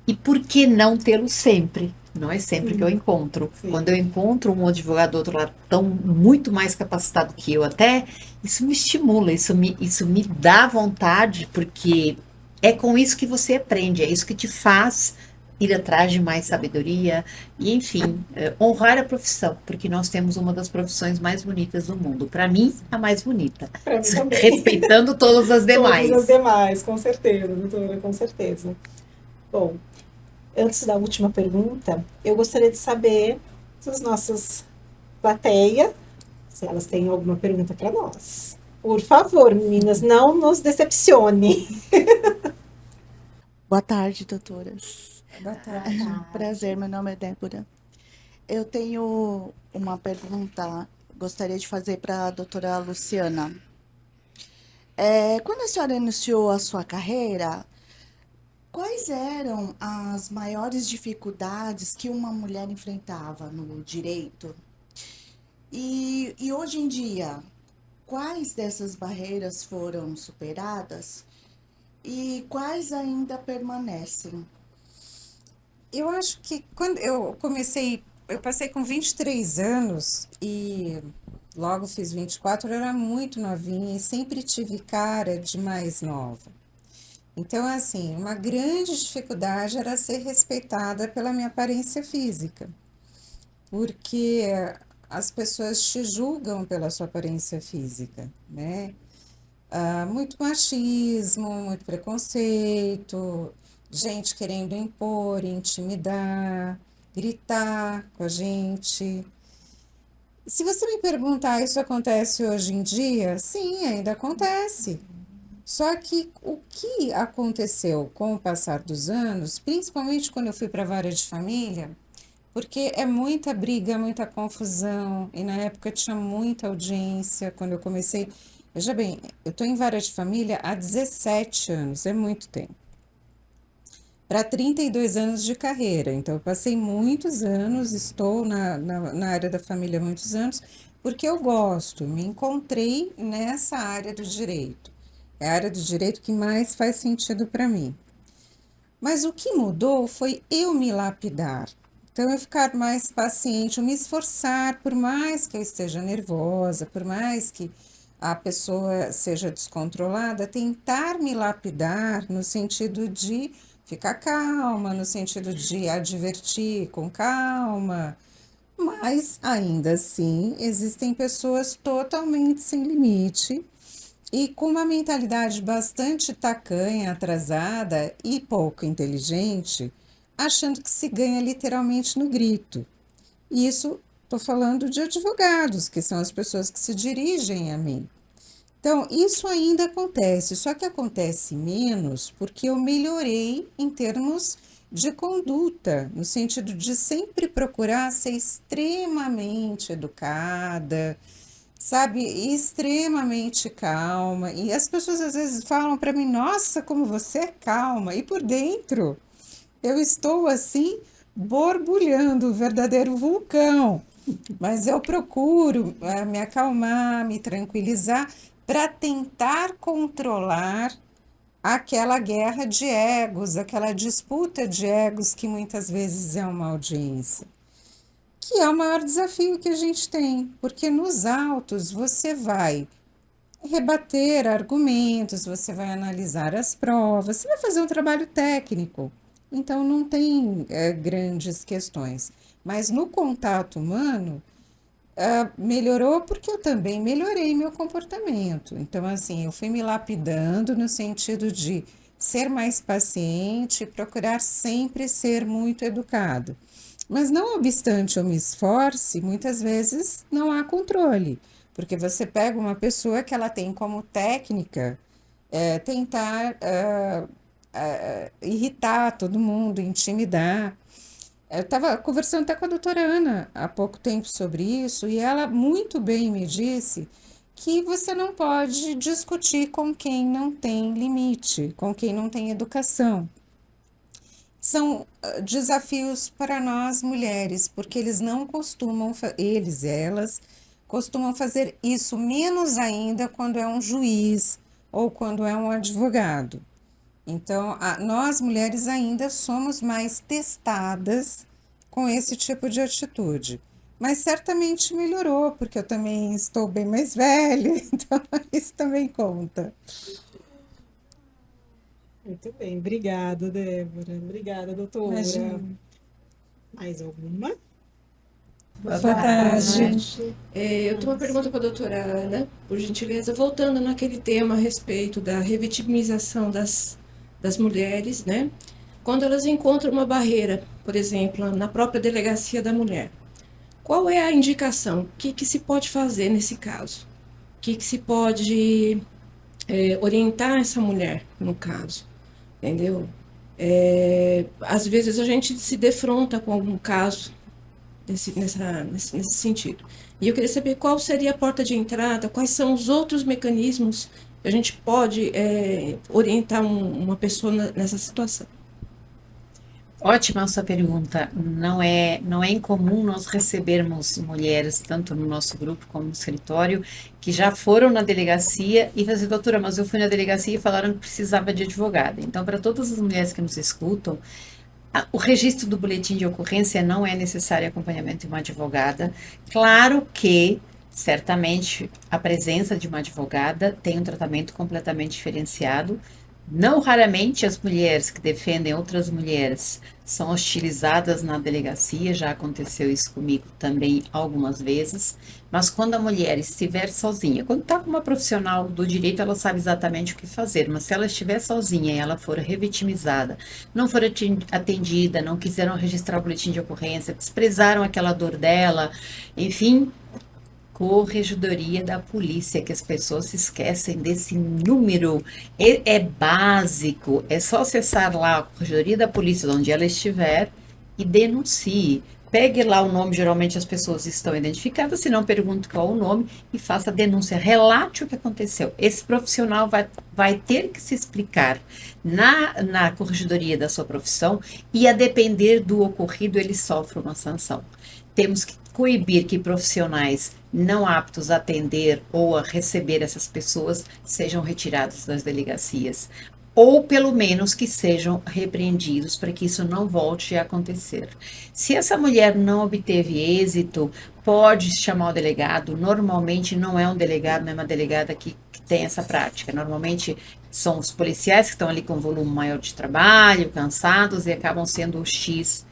E por que não tê-lo sempre? Não é sempre que eu encontro. Quando eu encontro um advogado do outro lado tão muito mais capacitado que eu até, isso me estimula, isso me dá vontade, porque é com isso que você aprende, é isso que te faz ir atrás de mais sabedoria e, enfim, honrar a profissão, porque nós temos uma das profissões mais bonitas do mundo. Para mim, a mais bonita. Para mim também. Respeitando todas as demais. Todas as demais, com certeza, doutora, com certeza. Bom, antes da última pergunta, eu gostaria de saber se as nossas plateia, se elas têm alguma pergunta para nós. Por favor, meninas, não nos decepcione. Boa tarde, doutoras. Boa tarde. Prazer, meu nome é Débora. Eu tenho uma pergunta, gostaria de fazer para a doutora Luciana. Quando a senhora iniciou a sua carreira, quais eram as maiores dificuldades que uma mulher enfrentava no direito? E hoje em dia, quais dessas barreiras foram superadas e quais ainda permanecem? Eu acho que quando eu comecei, eu passei com 23 anos e logo fiz 24, eu era muito novinha e sempre tive cara de mais nova. Então, assim, uma grande dificuldade era ser respeitada pela minha aparência física, porque as pessoas te julgam pela sua aparência física, né? Muito machismo, muito preconceito, gente querendo impor, intimidar, gritar com a gente. Se você me perguntar, isso acontece hoje em dia? Sim, ainda acontece. Só que o que aconteceu com o passar dos anos, principalmente quando eu fui para a vara de família, porque é muita briga, muita confusão, e na época tinha muita audiência, quando eu comecei. Veja bem, eu estou em vara de família há 17 anos, é muito tempo. Para 32 anos de carreira, então eu passei muitos anos, estou na área da família há muitos anos, porque eu gosto, me encontrei nessa área do direito. É a área do direito que mais faz sentido para mim. Mas o que mudou foi eu me lapidar. Então, eu ficar mais paciente, eu me esforçar, por mais que eu esteja nervosa, por mais que a pessoa seja descontrolada, tentar me lapidar no sentido de ficar calma, no sentido de advertir com calma. Mas, ainda assim, existem pessoas totalmente sem limite e com uma mentalidade bastante tacanha, atrasada e pouco inteligente, achando que se ganha literalmente no grito. E isso estou falando de advogados, que são as pessoas que se dirigem a mim. Então, isso ainda acontece, só que acontece menos porque eu melhorei em termos de conduta, no sentido de sempre procurar ser extremamente educada, sabe, extremamente calma. E as pessoas às vezes falam para mim: nossa, como você é calma. E por dentro eu estou assim, borbulhando, um verdadeiro vulcão. Mas eu procuro me acalmar, me tranquilizar, para tentar controlar aquela guerra de egos, aquela disputa de egos que muitas vezes é uma audiência, que é o maior desafio que a gente tem, porque nos autos você vai rebater argumentos, você vai analisar as provas, você vai fazer um trabalho técnico, então não tem grandes questões. Mas no contato humano, melhorou porque eu também melhorei meu comportamento. Então, assim, eu fui me lapidando no sentido de ser mais paciente e procurar sempre ser muito educado. Mas não obstante eu me esforce, muitas vezes não há controle, porque você pega uma pessoa que ela tem como técnica tentar irritar todo mundo, intimidar. Eu estava conversando até com a doutora Ana há pouco tempo sobre isso, e ela muito bem me disse que você não pode discutir com quem não tem limite, com quem não tem educação. São desafios para nós mulheres, porque eles não costumam, eles, elas, costumam fazer isso, menos ainda quando é um juiz ou quando é um advogado. Então, nós mulheres ainda somos mais testadas com esse tipo de atitude. Mas certamente melhorou, porque eu também estou bem mais velha, então isso também conta. Muito bem, obrigada, Débora. Obrigada, doutora. Imagina. Mais alguma? Boa tarde. Eu tenho uma pergunta para a doutora Ana, por gentileza, voltando naquele tema a respeito da revitimização das mulheres, né? Quando elas encontram uma barreira, por exemplo, na própria delegacia da mulher, qual é a indicação? O que se pode fazer nesse caso? O que se pode orientar essa mulher, no caso? Entendeu? Às vezes a gente se defronta com algum caso nesse sentido. E eu queria saber qual seria a porta de entrada, quais são os outros mecanismos que a gente pode orientar uma pessoa nessa situação. Ótima a sua pergunta. Não é incomum nós recebermos mulheres, tanto no nosso grupo como no escritório, que já foram na delegacia e fazer, doutora, mas eu fui na delegacia e falaram que precisava de advogada. Então, para todas as mulheres que nos escutam, o registro do boletim de ocorrência não é necessário acompanhamento de uma advogada. Claro que, certamente, a presença de uma advogada tem um tratamento completamente diferenciado, Não raramente as mulheres que defendem outras mulheres são hostilizadas na delegacia, já aconteceu isso comigo também algumas vezes, mas quando a mulher estiver sozinha, quando está com uma profissional do direito, ela sabe exatamente o que fazer, mas se ela estiver sozinha e ela for revitimizada, não for atendida, não quiseram registrar o boletim de ocorrência, desprezaram aquela dor dela, enfim, Corregedoria da Polícia, que as pessoas se esquecem desse número. É básico, é só acessar lá a Corregedoria da Polícia, onde ela estiver, e denuncie. Pegue lá o nome, geralmente as pessoas estão identificadas, se não, pergunte qual o nome e faça a denúncia. Relate o que aconteceu. Esse profissional vai ter que se explicar na corregedoria da sua profissão e, a depender do ocorrido, ele sofre uma sanção. Temos que coibir que profissionais não aptos a atender ou a receber essas pessoas sejam retirados das delegacias, ou pelo menos que sejam repreendidos para que isso não volte a acontecer. Se essa mulher não obteve êxito, pode chamar o delegado. Normalmente não é um delegado, não é uma delegada que tem essa prática. Normalmente são os policiais que estão ali com um volume maior de trabalho, cansados e acabam sendo o X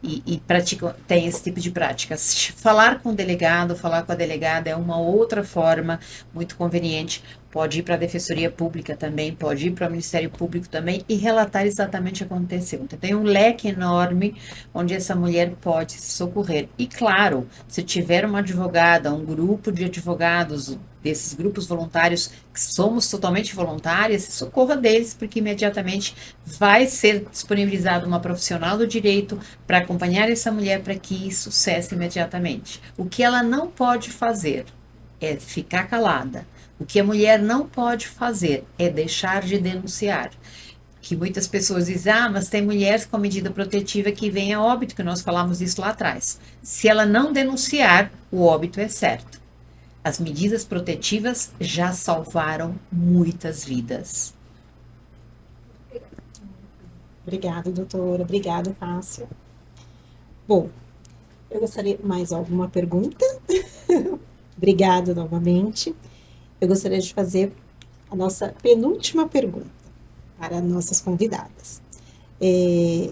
e praticam, tem esse tipo de prática. Falar com o delegado, falar com a delegada é uma outra forma muito conveniente. Pode ir para a Defensoria Pública também, pode ir para o Ministério Público também e relatar exatamente o que aconteceu. Então, tem um leque enorme onde essa mulher pode se socorrer. E, claro, se tiver uma advogada, um grupo de advogados, desses grupos voluntários, que somos totalmente voluntárias, socorra deles, porque imediatamente vai ser disponibilizada uma profissional do direito para acompanhar essa mulher para que isso cesse imediatamente. O que ela não pode fazer é ficar calada. O que a mulher não pode fazer é deixar de denunciar. Que muitas pessoas dizem, mas tem mulheres com medida protetiva que vêm a óbito, que nós falamos isso lá atrás. Se ela não denunciar, o óbito é certo. As medidas protetivas já salvaram muitas vidas. Obrigada, doutora. Obrigada, Fácia. Bom, eu gostaria mais alguma pergunta? Obrigada novamente. Eu gostaria de fazer a nossa penúltima pergunta para nossas convidadas.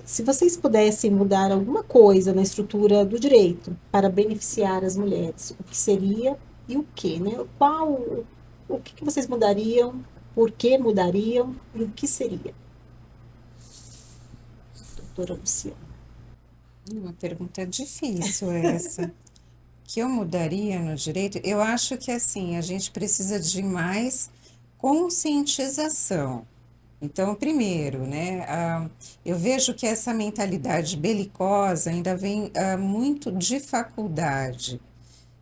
Se vocês pudessem mudar alguma coisa na estrutura do direito para beneficiar as mulheres, o que seria e o que, né? O que vocês mudariam, por que mudariam e o que seria? Doutora Luciana. Uma pergunta difícil essa. Que eu mudaria no direito? Eu acho que assim, a gente precisa de mais conscientização. Então, primeiro, né, eu vejo que essa mentalidade belicosa ainda vem muito de faculdade.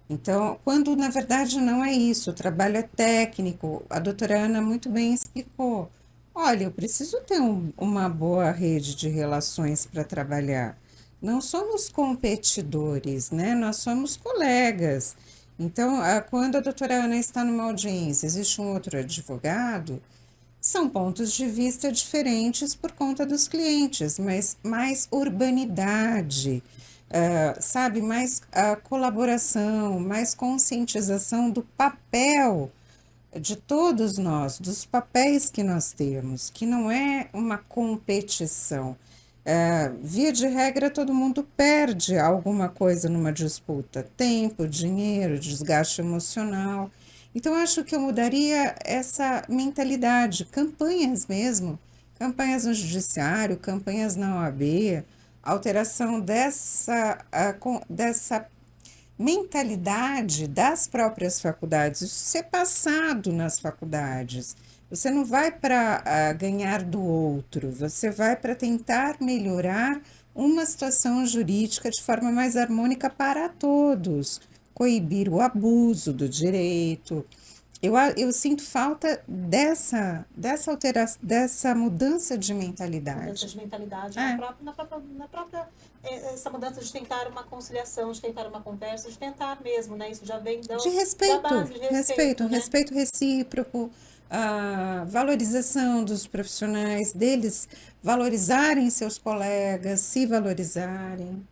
Então, quando na verdade não é isso, o trabalho é técnico, a doutora Ana muito bem explicou. Olha, eu preciso ter uma boa rede de relações para trabalhar. Não somos competidores, né? Nós somos colegas. Então, quando a doutora Ana está numa audiência, existe um outro advogado, são pontos de vista diferentes por conta dos clientes, mas mais urbanidade, sabe? Mais colaboração, mais conscientização do papel de todos nós, dos papéis que nós temos, que não é uma competição. Via de regra, todo mundo perde alguma coisa numa disputa: tempo, dinheiro, desgaste emocional. Então, acho que eu mudaria essa mentalidade, campanhas mesmo, campanhas no judiciário, campanhas na OAB, alteração dessa mentalidade das próprias faculdades, isso ser passado nas faculdades. Você não vai para ganhar do outro, você vai para tentar melhorar uma situação jurídica de forma mais harmônica para todos, coibir o abuso do direito. Eu sinto falta dessa alteração, dessa mudança de mentalidade. Mudança de mentalidade na própria essa mudança de tentar uma conciliação, de tentar uma conversa, de tentar mesmo, né? Isso já vem de respeito, da base de respeito, né? Respeito recíproco, a valorização dos profissionais, deles valorizarem seus colegas, se valorizarem.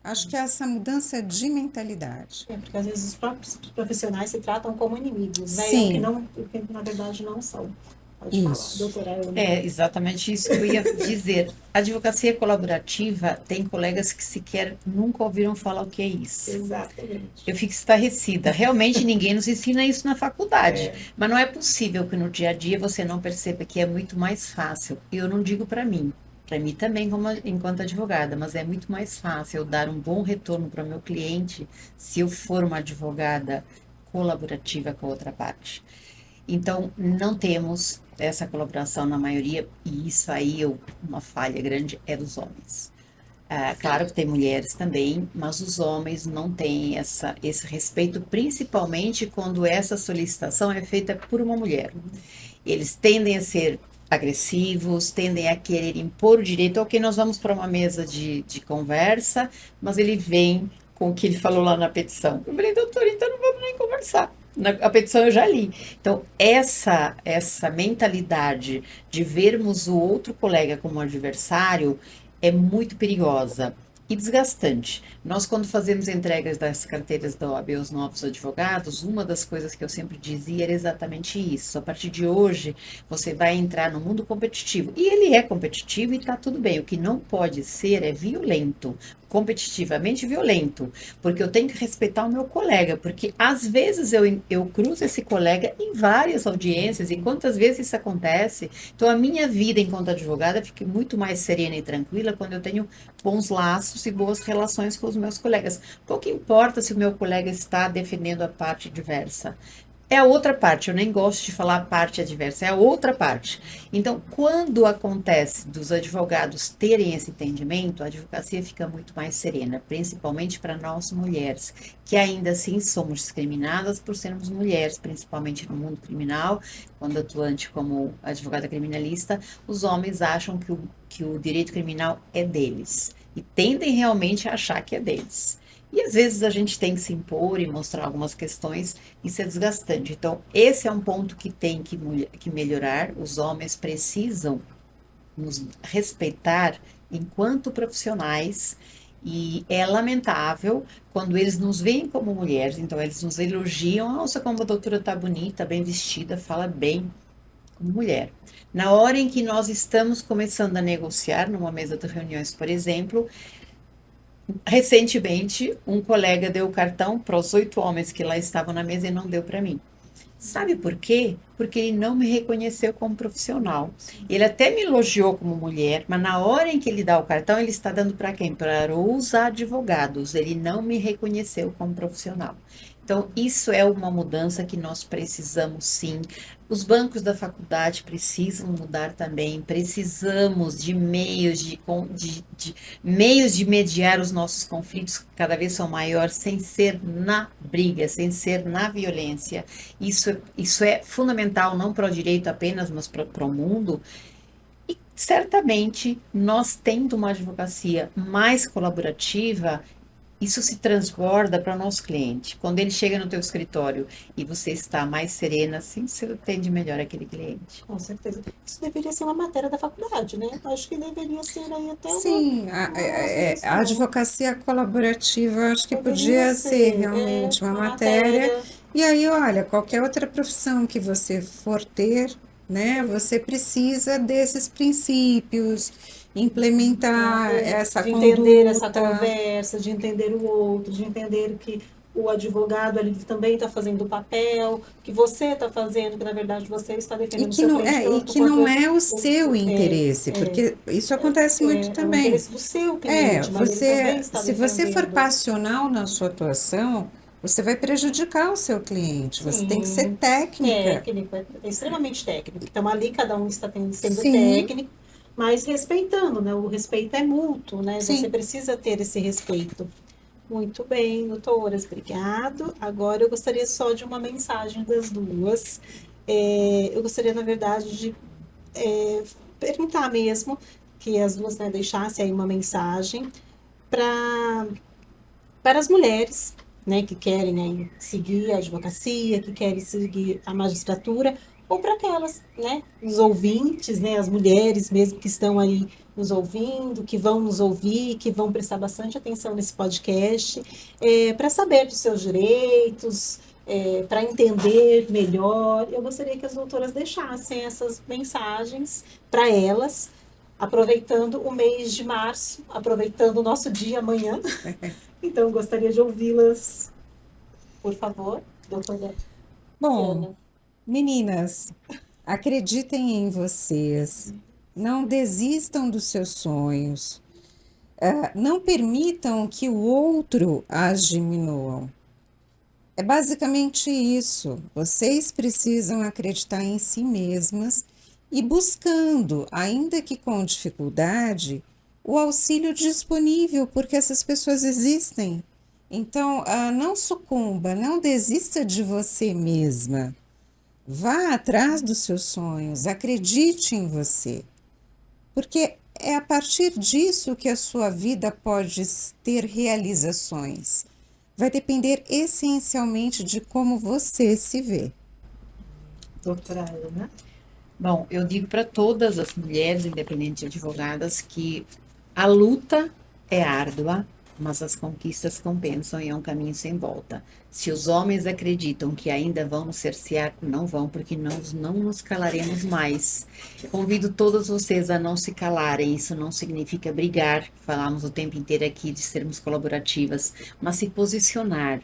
Acho que é essa mudança de mentalidade. Porque às vezes os próprios profissionais se tratam como inimigos, né? Sim. O que na verdade não são. Pode falar, Isso. doutora Ana. É exatamente isso que eu ia dizer. A advocacia colaborativa tem colegas que sequer nunca ouviram falar o que é isso. Exatamente. Eu fico estarrecida. Realmente ninguém nos ensina isso na faculdade. Mas não é possível que no dia a dia você não perceba que é muito mais fácil. E eu não digo para mim também enquanto advogada, mas é muito mais fácil eu dar um bom retorno para o meu cliente se eu for uma advogada colaborativa com a outra parte. Então, não temos essa colaboração na maioria, e isso aí, uma falha grande, é dos homens. Claro que tem mulheres também, mas os homens não têm esse respeito, principalmente quando essa solicitação é feita por uma mulher. Eles tendem a ser agressivos, tendem a querer impor o direito. Ok, nós vamos para uma mesa de conversa, mas ele vem com o que ele falou lá na petição. Eu falei, doutor, então não vamos nem conversar. A petição eu já li. Então, essa mentalidade de vermos o outro colega como adversário é muito perigosa e desgastante. Nós, quando fazemos entregas das carteiras da OAB aos novos advogados, uma das coisas que eu sempre dizia era exatamente isso. A partir de hoje, você vai entrar no mundo competitivo. E ele é competitivo e está tudo bem. O que não pode ser é violento, competitivamente violento, porque eu tenho que respeitar o meu colega, porque às vezes eu cruzo esse colega em várias audiências, e quantas vezes isso acontece. Então a minha vida enquanto advogada fica muito mais serena e tranquila quando eu tenho bons laços e boas relações com os meus colegas. Pouco importa se o meu colega está defendendo a parte adversa. É a outra parte, eu nem gosto de falar parte adversa, é a outra parte. Então, quando acontece dos advogados terem esse entendimento, a advocacia fica muito mais serena, principalmente para nós mulheres, que ainda assim somos discriminadas por sermos mulheres, principalmente no mundo criminal. Quando atuante como advogada criminalista, os homens acham que o direito criminal é deles e tendem realmente a achar que é deles. E às vezes a gente tem que se impor e mostrar algumas questões, isso é desgastante. Então, esse é um ponto que tem que melhorar. Os homens precisam nos respeitar enquanto profissionais, e é lamentável quando eles nos veem como mulheres, então eles nos elogiam, nossa, como a doutora está bonita, bem vestida, fala bem como mulher. Na hora em que nós estamos começando a negociar, numa mesa de reuniões, por exemplo, recentemente, um colega deu o cartão para os 8 homens que lá estavam na mesa e não deu para mim. Sabe por quê? Porque ele não me reconheceu como profissional. Ele até me elogiou como mulher, mas na hora em que ele dá o cartão, ele está dando para quem? Para os advogados. Ele não me reconheceu como profissional. Então, isso é uma mudança que nós precisamos sim. Os bancos da faculdade precisam mudar também. Precisamos de meios meios de mediar os nossos conflitos, que cada vez são maiores, sem ser na briga, sem ser na violência. Isso é fundamental, não para o direito apenas, mas para o mundo. E certamente, nós tendo uma advocacia mais colaborativa, isso se transborda para o nosso cliente. Quando ele chega no teu escritório e você está mais serena, assim você atende melhor aquele cliente. Com certeza. Isso deveria ser uma matéria da faculdade, né? Eu acho que deveria ser aí até Sim, a advocacia colaborativa acho que podia ser realmente uma matéria. E aí, olha, qualquer outra profissão que você for ter, né, você precisa desses princípios, implementar essa de conduta. entender essa conversa, de entender o outro, de entender que o advogado ali também está fazendo o papel, que você está fazendo, que na verdade você está defendendo o seu cliente. E que não é o seu interesse, porque isso acontece muito também. É o interesse do seu cliente, mas ele também está se você for defendendo. passional na sua atuação, você vai prejudicar o seu cliente. Você Sim. tem que ser técnica. Técnico, é extremamente técnico. Então ali cada um está sendo Sim. técnico, mas respeitando, né? O respeito é mútuo, né? Sim. Você precisa ter esse respeito. Muito bem, doutoras, obrigado. Agora eu gostaria só de uma mensagem das duas. Eu gostaria, na verdade, de perguntar mesmo que as duas, né, deixassem aí uma mensagem para as mulheres, né, que querem aí seguir a advocacia, que querem seguir a magistratura, ou para aquelas, né, os ouvintes, né, as mulheres mesmo que estão aí nos ouvindo, que vão nos ouvir, que vão prestar bastante atenção nesse podcast, para saber dos seus direitos, para entender melhor. Eu gostaria que as doutoras deixassem essas mensagens para elas, aproveitando o mês de março, aproveitando o nosso dia amanhã. Então, gostaria de ouvi-las, por favor, doutora Bom, Luciana. meninas, acreditem em vocês. Não desistam dos seus sonhos. Não permitam que o outro as diminuam. É basicamente isso. Vocês precisam acreditar em si mesmas e buscando, ainda que com dificuldade, o auxílio disponível, porque essas pessoas existem. Então, não sucumba, não desista de você mesma. Vá atrás dos seus sonhos, acredite em você, porque é a partir disso que a sua vida pode ter realizações. Vai depender essencialmente de como você se vê. Doutora Ana. Bom, eu digo para todas as mulheres, independentes advogadas, que a luta é árdua, mas as conquistas compensam e é um caminho sem volta. Se os homens acreditam que ainda vão nos cercear, não vão, porque nós não nos calaremos mais. Convido todas vocês a não se calarem, isso não significa brigar, falamos o tempo inteiro aqui de sermos colaborativas, mas se posicionar.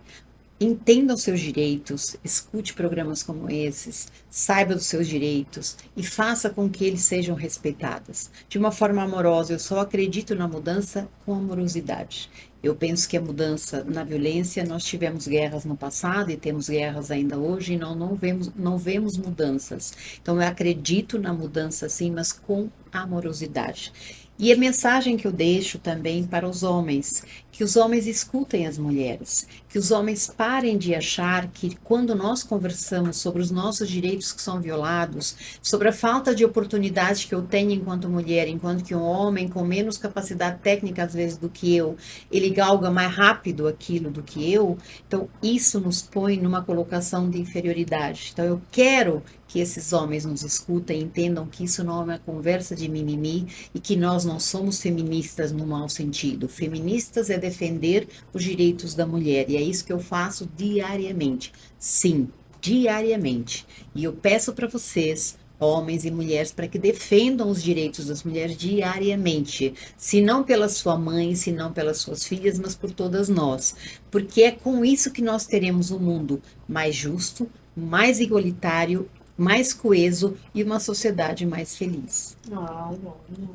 Entenda os seus direitos, escute programas como esses, saiba dos seus direitos e faça com que eles sejam respeitados. De uma forma amorosa, eu só acredito na mudança com amorosidade. Eu penso que a mudança na violência, nós tivemos guerras no passado e temos guerras ainda hoje e não vemos mudanças. Então eu acredito na mudança sim, mas com amorosidade. E a mensagem que eu deixo também para os homens, que os homens escutem as mulheres, que os homens parem de achar que quando nós conversamos sobre os nossos direitos que são violados, sobre a falta de oportunidade que eu tenho enquanto mulher, enquanto que um homem com menos capacidade técnica às vezes do que eu, ele galga mais rápido aquilo do que eu, então isso nos põe numa colocação de inferioridade. Então eu quero que esses homens nos escutem, entendam que isso não é uma conversa de mimimi e que nós não somos feministas no mau sentido. Feministas é defender os direitos da mulher e é isso que eu faço diariamente. Sim, diariamente. E eu peço para vocês, homens e mulheres, para que defendam os direitos das mulheres diariamente, se não pela sua mãe, se não pelas suas filhas, mas por todas nós, porque é com isso que nós teremos um mundo mais justo, mais igualitário, mais coeso e uma sociedade mais feliz.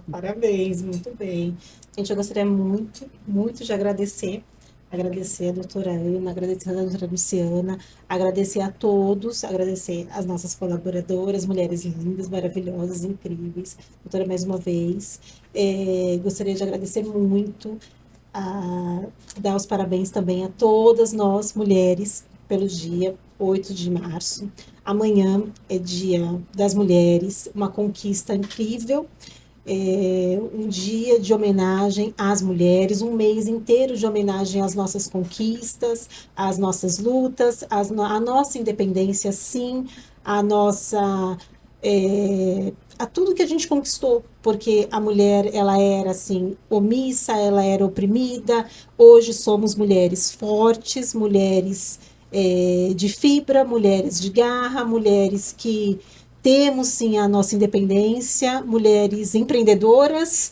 Parabéns, muito bem. Gente, eu gostaria muito, muito de agradecer a doutora Ana, agradecer a doutora Luciana, agradecer a todos, agradecer as nossas colaboradoras, mulheres lindas, maravilhosas, incríveis. Doutora, mais uma vez, gostaria de agradecer muito, dar os parabéns também a todas nós, mulheres, pelo dia 8 de março. Amanhã é Dia das Mulheres, uma conquista incrível, um dia de homenagem às mulheres, um mês inteiro de homenagem às nossas conquistas, às nossas lutas, à nossa independência, sim, a tudo que a gente conquistou, porque a mulher, ela era assim, omissa, ela era oprimida. Hoje somos mulheres fortes, mulheres de fibra, mulheres de garra, mulheres que temos sim a nossa independência, mulheres empreendedoras,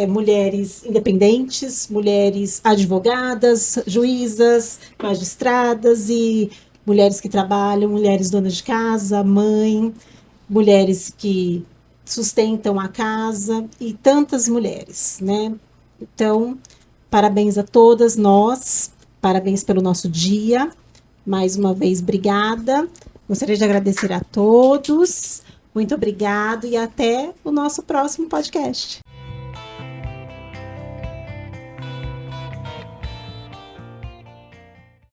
mulheres independentes, mulheres advogadas, juízas, magistradas e mulheres que trabalham, mulheres donas de casa, mãe, mulheres que sustentam a casa e tantas mulheres, né? Então, parabéns a todas nós, parabéns pelo nosso dia. Mais uma vez, obrigada. Gostaria de agradecer a todos. Muito obrigado e até o nosso próximo podcast.